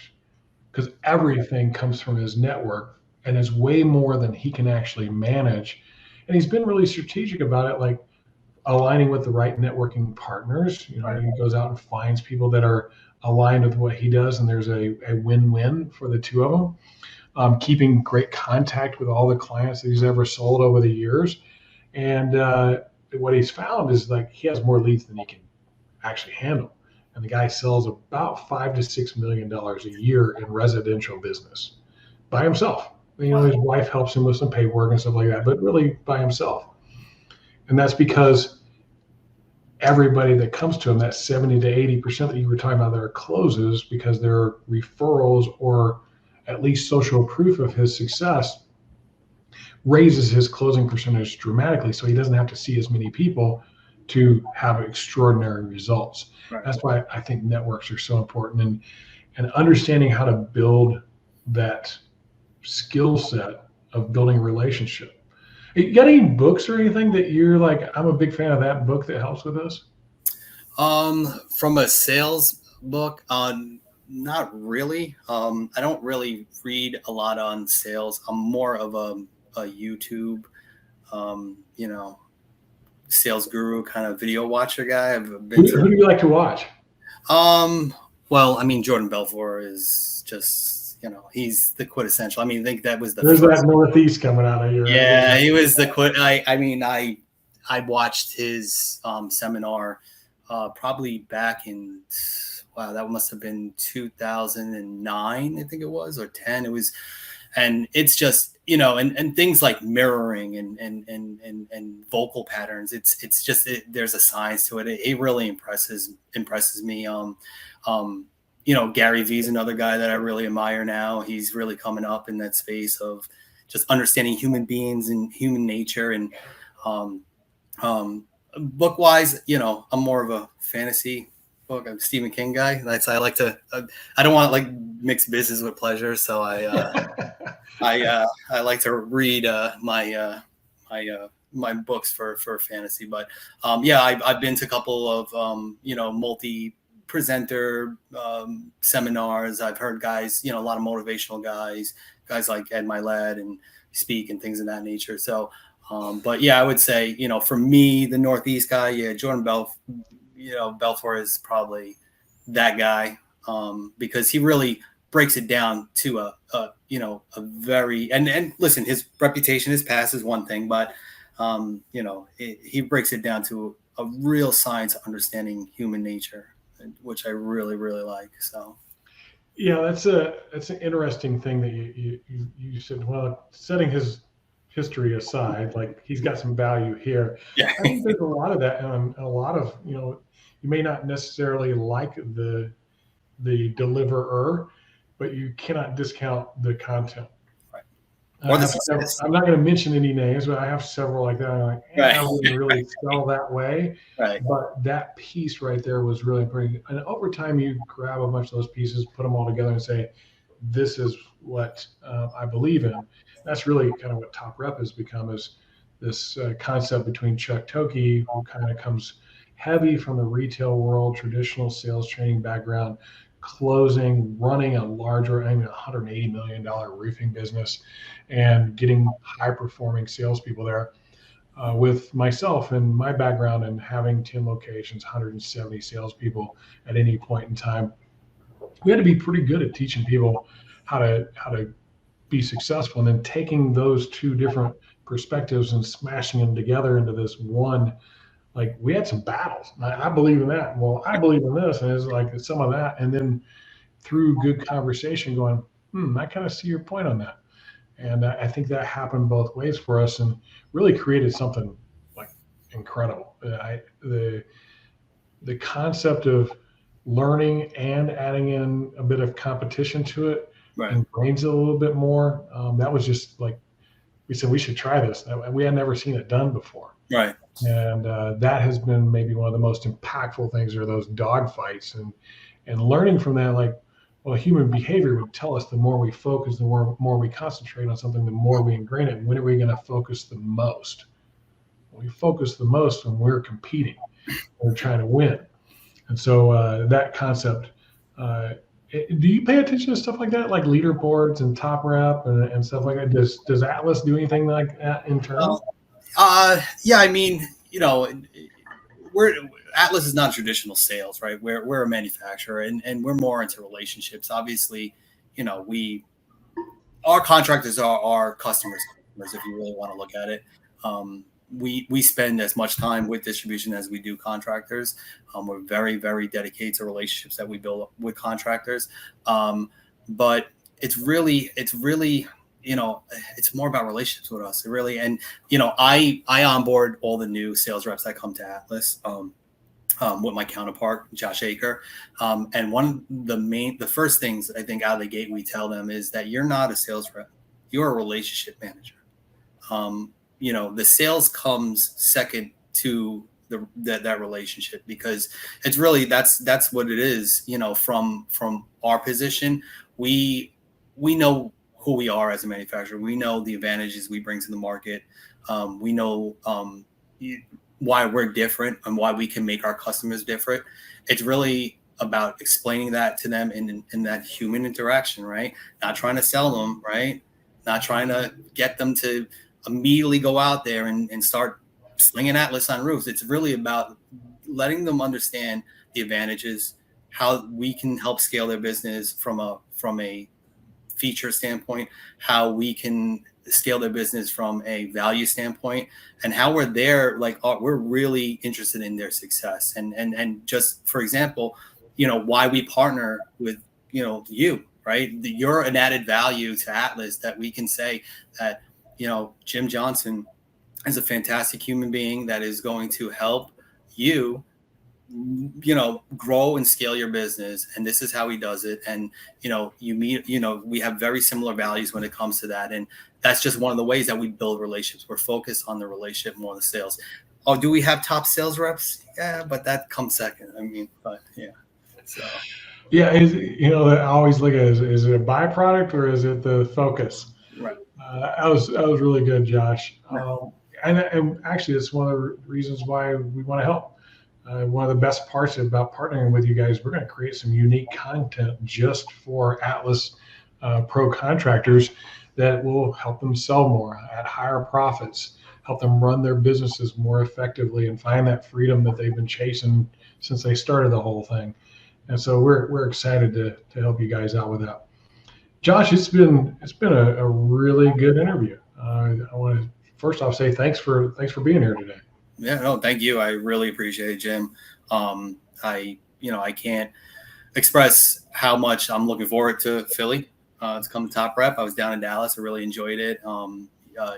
S1: because everything comes from his network and is way more than he can actually manage. And he's been really strategic about it, like aligning with the right networking partners. He goes out and finds people that are aligned with what he does, and there's a win-win for the two of them. Keeping great contact with all the clients that he's ever sold over the years. And what he's found is like he has more leads than he can actually handle. And the guy sells about $5 to $6 million a year in residential business by himself. His wife helps him with some paperwork and stuff like that, but really by himself. And that's because everybody that comes to him, that 70 to 80% that you were talking about there closes because they're referrals or at least social proof of his success, raises his closing percentage dramatically, so he doesn't have to see as many people to have extraordinary results. Right. That's why I think networks are so important, and understanding how to build that skill set of building a relationship. You got any books or anything that you're like, I'm a big fan of that book that helps with this?
S6: From a sales book, not really. I don't really read a lot on sales. I'm more of a YouTube, sales guru kind of video watcher guy. Who
S1: do you like to watch?
S6: Well, Jordan Belfort is just, he's the quintessential. I think that was
S1: There's that Northeast coming out of here.
S6: Yeah, he was the I watched his seminar probably back in, that must have been 2009, I think it was, or 10. It was, and it's just, and things like mirroring and vocal patterns. It's just, there's a science to it. It really impresses me. Gary Vee's another guy that I really admire now. He's really coming up in that space of just understanding human beings and human nature. And book wise, I'm more of a fantasy book. I'm a Stephen King guy. I like to, I don't want to like mix business with pleasure. So I like to read my books for fantasy. But I've been to a couple of multi-presenter seminars. I've heard guys, a lot of motivational guys like Ed Milet and speak and things of that nature. So, but yeah, I would say, for me, the Northeast guy, yeah, Jordan Belfort is probably that guy, because he really breaks it down to a very, and listen, his reputation, his past is one thing, but he breaks it down to a real science understanding human nature, which I really, really like. So.
S1: Yeah, that's an interesting thing that you said. Well, setting his history aside, like he's got some value here.
S6: Yeah.
S1: I think there's a lot of that, and a lot of you may not necessarily like the deliverer, but you cannot discount the content.
S6: Right.
S1: I'm not going to mention any names, but I have several like that. I'm like, I wouldn't really sell that way.
S6: Right.
S1: But that piece right there was really important. And over time, you grab a bunch of those pieces, put them all together, and say, "This is what I believe in." That's really kind of what Top Rep has become, is this concept between Chuck Toki, who kind of comes heavy from the retail world, traditional sales training background, closing, running a larger, $180 million roofing business, and getting high-performing salespeople there. With myself and my background and having 10 locations, 170 salespeople at any point in time, we had to be pretty good at teaching people how to be successful, and then taking those two different perspectives and smashing them together into this one. Like, we had some battles. I believe in that. Well, I believe in this, and it's like some of that. And then through good conversation, going, I kind of see your point on that. And I think that happened both ways for us, and really created something like incredible. The concept of learning and adding in a bit of competition to it,
S6: right,
S1: and brains it a little bit more. That was just like, we said we should try this. We had never seen it done before.
S6: Right.
S1: And that has been maybe one of the most impactful things, are those dog fights, and learning from that. Like, well, human behavior would tell us the more we focus, the more we concentrate on something, the more we ingrain it. When are we going to focus the most? We focus the most when we're competing, we're trying to win. And so that concept, do you pay attention to stuff like that, like leaderboards and Top Rep and stuff like that? Does Atlas do anything like that in turn?
S6: Yeah, I mean, Atlas is not traditional sales, right? We're a manufacturer, and we're more into relationships. Obviously, our contractors are our customers, if you really want to look at it. We spend as much time with distribution as we do contractors. We're very, very dedicated to relationships that we build with contractors. But it's really, it's more about relationships with us. It really, and I onboard all the new sales reps that come to Atlas with my counterpart, Josh Aker. And one of the first things I think out of the gate we tell them is that you're not a sales rep, you're a relationship manager. The sales comes second to that relationship, because it's really, that's what it is. From our position, we know who we are as a manufacturer. We know the advantages we bring to the market. We know why we're different and why we can make our customers different. It's really about explaining that to them in that human interaction, right? Not trying to sell them, right? Not trying to get them to immediately go out there and start slinging Atlas on roofs. It's really about letting them understand the advantages, how we can help scale their business from a feature standpoint, how we can scale their business from a value standpoint, and how we're there. Like, we're really interested in their success. And just, for example, why we partner with, you, right? You're an added value to Atlas, that we can say that, Jim Johnson is a fantastic human being that is going to help you, grow and scale your business. And this is how he does it. And, we have very similar values when it comes to that. And that's just one of the ways that we build relationships. We're focused on the relationship more than the sales. Oh, do we have top sales reps? Yeah, but that comes second. I mean, but yeah. So.
S1: Yeah, I always look at it, is it a byproduct or is it the focus?
S6: Right.
S1: That was really good, Josh. And actually, it's one of the reasons why we want to help. One of the best parts about partnering with you guys, we're going to create some unique content just for Atlas Pro contractors that will help them sell more at higher profits, help them run their businesses more effectively, and find that freedom that they've been chasing since they started the whole thing. And so we're excited to help you guys out with that. Josh, it's been a really good interview. I want to first off say thanks for being here today.
S6: Yeah, no, thank you. I really appreciate it, Jim. I can't express how much I'm looking forward to Philly to come to Top Rep. I was down in Dallas. I really enjoyed it.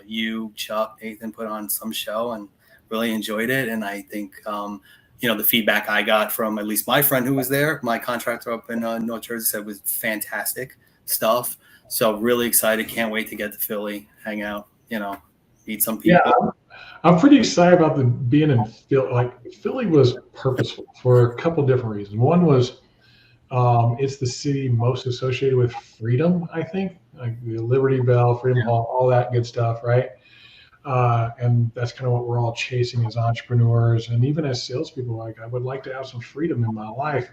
S6: You, Chuck, Nathan put on some show and really enjoyed it. And I think, the feedback I got from at least my friend who was there, my contractor up in North Jersey, said was fantastic stuff. So really excited. Can't wait to get to Philly, hang out, meet some people.
S1: Yeah, I'm pretty excited about being in Philly. Like, Philly was purposeful for a couple different reasons. One was it's the city most associated with freedom, I think, like the Liberty Bell, Freedom Hall, all that good stuff, right? And that's kind of what we're all chasing as entrepreneurs, and even as salespeople. Like, I would like to have some freedom in my life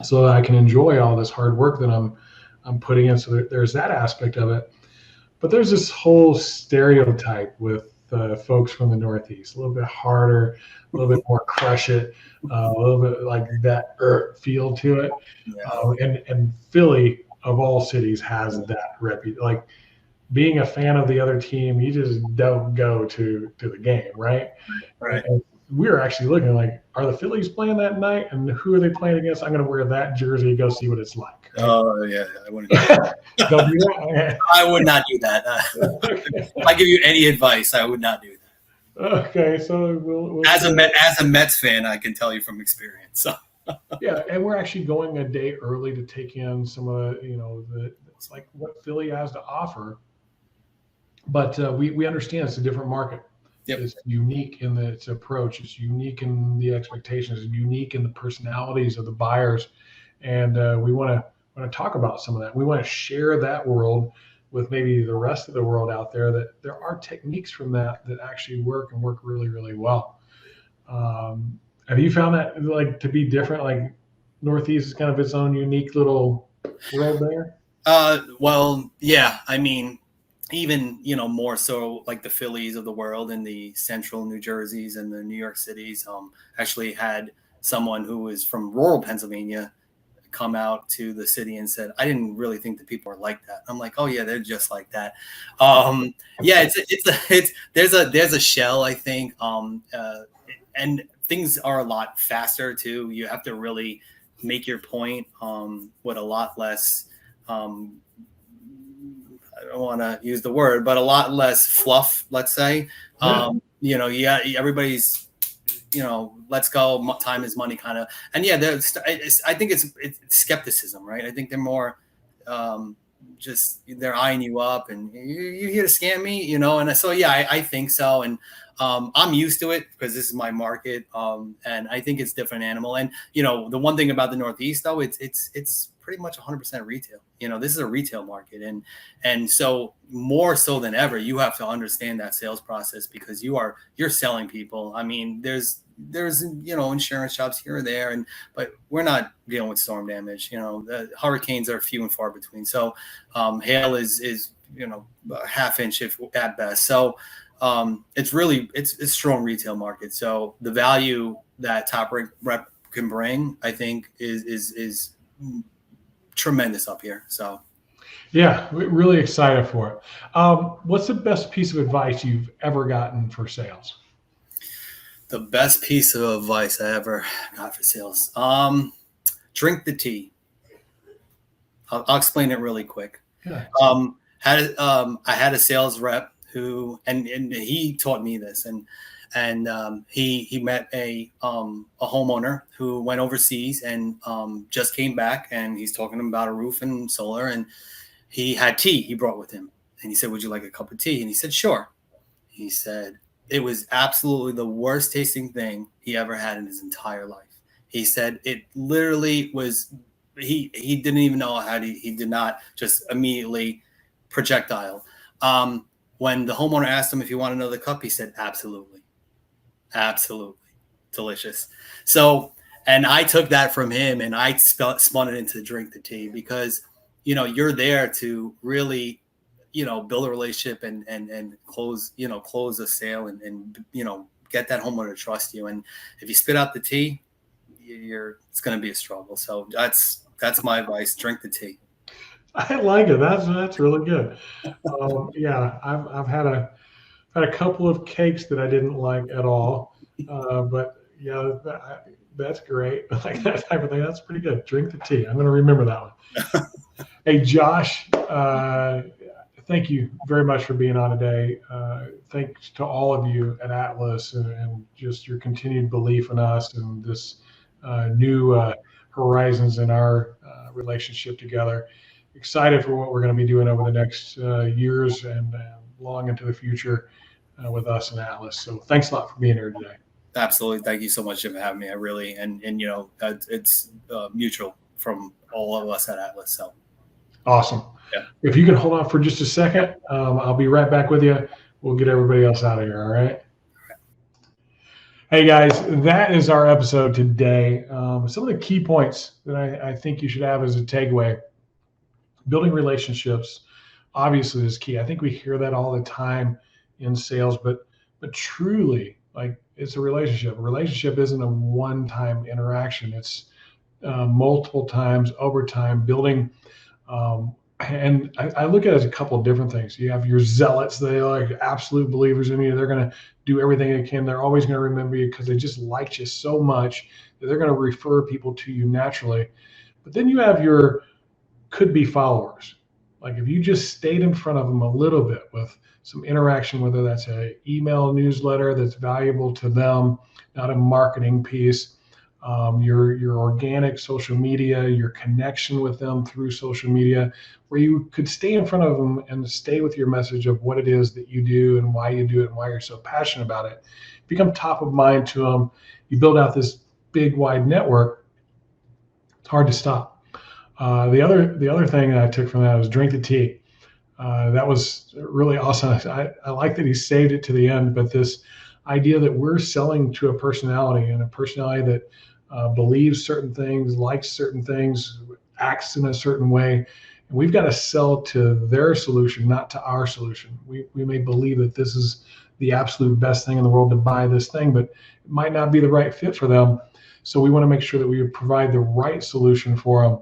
S1: so that I can enjoy all this hard work that I'm putting in. So there's that aspect of it. But there's this whole stereotype with folks from the Northeast, a little bit harder, a little bit more crush it, a little bit like that feel to it. And Philly, of all cities, has that reputation. Like, being a fan of the other team, you just don't go to the game, right?
S6: Right.
S1: And we were actually looking like, are the Phillies playing that night, and who are they playing against? I'm going to wear that jersey, go see what it's like. Right?
S6: Oh yeah, I wouldn't. Don't do that. I would not do that. If I give you any advice, I would not do that.
S1: Okay, so we'll
S6: as a Mets fan, I can tell you from experience. So.
S1: Yeah, and we're actually going a day early to take in some of it's like what Philly has to offer. But we understand it's a different market.
S6: Yep.
S1: It's unique in its approach. It's unique in the expectations. It's unique in the personalities of the buyers, and we want to talk about some of that. We want to share that world with maybe the rest of the world out there, that there are techniques from that actually work and work really, really well. Have you found that to be different? Like, Northeast is kind of its own unique little world there?
S6: Well, yeah. I mean, even, more so like the Phillies of the world and the central New Jerseys and the New York Cities, actually had someone who was from rural Pennsylvania come out to the city and said, I didn't really think that people are like that. I'm like, oh yeah, they're just like that. Yeah, there's a shell, I think. And things are a lot faster too. You have to really make your point with a lot less, I don't want to use the word, but a lot less fluff, let's say. Everybody's, let's go, time is money kind of. And yeah, I think it's skepticism, right? I think they're more just, they're eyeing you up and you here to scam me, and so, yeah, I think so. And I'm used to it because this is my market. And I think it's a different animal. And, the one thing about the Northeast, though, it's pretty much 100% retail. This is a retail market. And so more so than ever, you have to understand that sales process, because you're selling people. I mean, there's insurance shops here or there, but we're not dealing with storm damage. The hurricanes are few and far between. So hail is a half inch at best. So it's a strong retail market. So the value that Top Rep can bring, I think, is tremendous up here. So
S1: yeah, we're really excited for it. What's the best piece of advice you've ever gotten for sales?
S6: The best piece of advice I ever got for sales. Drink the tea. I'll explain it really quick.
S1: Yeah.
S6: I had a sales rep who, and he taught me this, and he met a homeowner who went overseas and just came back, and he's talking about a roof and solar, and he had tea he brought with him, and he said, would you like a cup of tea? And he said, sure. He said it was absolutely the worst tasting thing he ever had in his entire life. He said it literally was, he didn't even know how he did not just immediately projectile. When the homeowner asked him if he wanted another cup, he said, absolutely. Absolutely. Delicious. So, and I took that from him and I spun it into drink the tea, because, you're there to really, build a relationship and close a sale and get that homeowner to trust you. And if you spit out the tea, it's going to be a struggle. So that's my advice. Drink the tea.
S1: I like it. That's really good. Yeah, I've had a couple of cakes that I didn't like at all, but yeah, that's great. Like that type of thing. That's pretty good. Drink the tea. I'm going to remember that one. Hey, Josh, thank you very much for being on today. Thanks to all of you at Atlas and just your continued belief in us and this new horizons in our relationship together. Excited for what we're going to be doing over the next years and long into the future with us and Atlas. So thanks a lot for being here today.
S6: Absolutely. Thank you so much for having me. I really, and it's mutual from all of us at Atlas. So
S1: awesome.
S6: Yeah.
S1: If you can hold on for just a second, I'll be right back with you. We'll get everybody else out of here. All right. Hey guys, that is our episode today. Some of the key points that I think you should have as a takeaway. Building relationships obviously is key. I think we hear that all the time in sales, but truly, like, it's a relationship. A relationship isn't a one-time interaction. It's multiple times over time building. And I look at it as a couple of different things. You have your zealots. They are like absolute believers in you. They're going to do everything they can. They're always going to remember you because they just liked you so much that they're going to refer people to you naturally. But then you have your could-be followers. Like if you just stayed in front of them a little bit with some interaction, whether that's an email newsletter that's valuable to them, not a marketing piece, your organic social media, your connection with them through social media, where you could stay in front of them and stay with your message of what it is that you do and why you do it and why you're so passionate about it. Become top of mind to them. You build out this big, wide network. It's hard to stop. The other thing that I took from that was drink the tea. That was really awesome. I like that he saved it to the end, but this idea that we're selling to a personality and a personality that believes certain things, likes certain things, acts in a certain way, and we've got to sell to their solution, not to our solution. We may believe that this is the absolute best thing in the world to buy this thing, but it might not be the right fit for them. So we want to make sure that we provide the right solution for them.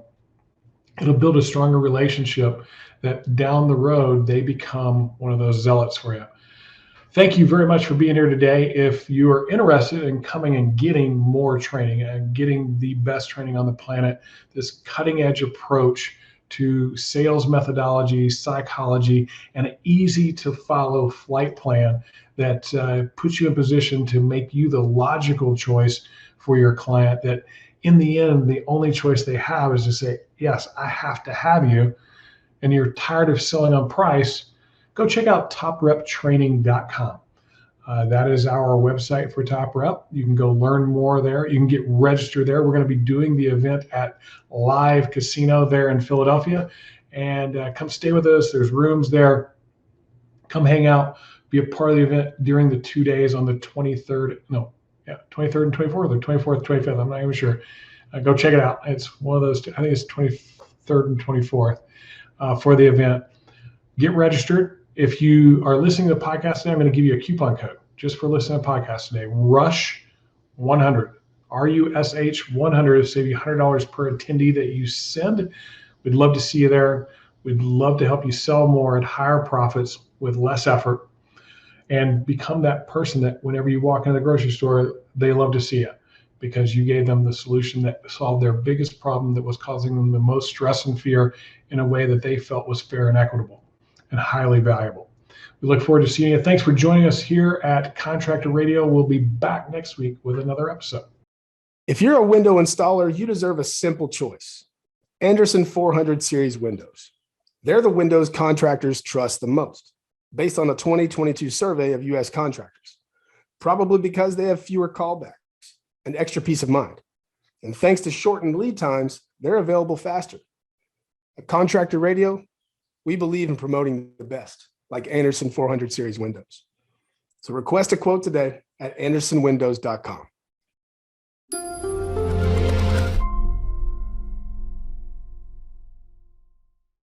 S1: It'll build a stronger relationship that down the road, they become one of those zealots for you. Thank you very much for being here today. If you are interested in coming and getting more training and getting the best training on the planet, this cutting edge approach to sales methodology, psychology, and an easy to follow flight plan that puts you in position to make you the logical choice for your client, that in the end, the only choice they have is to say, yes, I have to have you, and you're tired of selling on price, go check out topreptraining.com. That is our website for Top Rep. You can go learn more there. You can get registered there. We're going to be doing the event at Live Casino there in Philadelphia, and come stay with us. There's rooms there. Come hang out, be a part of the event during the 2 days on the 23rd and 24th, or 24th, 25th. I'm not even sure. Go check it out. It's one of those two. I think it's 23rd and 24th for the event. Get registered. If you are listening to the podcast today, I'm going to give you a coupon code just for listening to the podcast today. RUSH100, RUSH 100, to save you $100 per attendee that you send. We'd love to see you there. We'd love to help you sell more at higher profits with less effort, and become that person that whenever you walk into the grocery store, they love to see you because you gave them the solution that solved their biggest problem that was causing them the most stress and fear in a way that they felt was fair and equitable and highly valuable. We look forward to seeing you. Thanks for joining us here at Contractor Radio. We'll be back next week with another episode.
S8: If you're a window installer, you deserve a simple choice. Andersen 400 series windows. They're the windows contractors trust the most, based on a 2022 survey of U.S. contractors, probably because they have fewer callbacks and extra peace of mind. And thanks to shortened lead times, they're available faster. At Contractor Radio, we believe in promoting the best, like Andersen 400 series windows. So request a quote today at andersenwindows.com.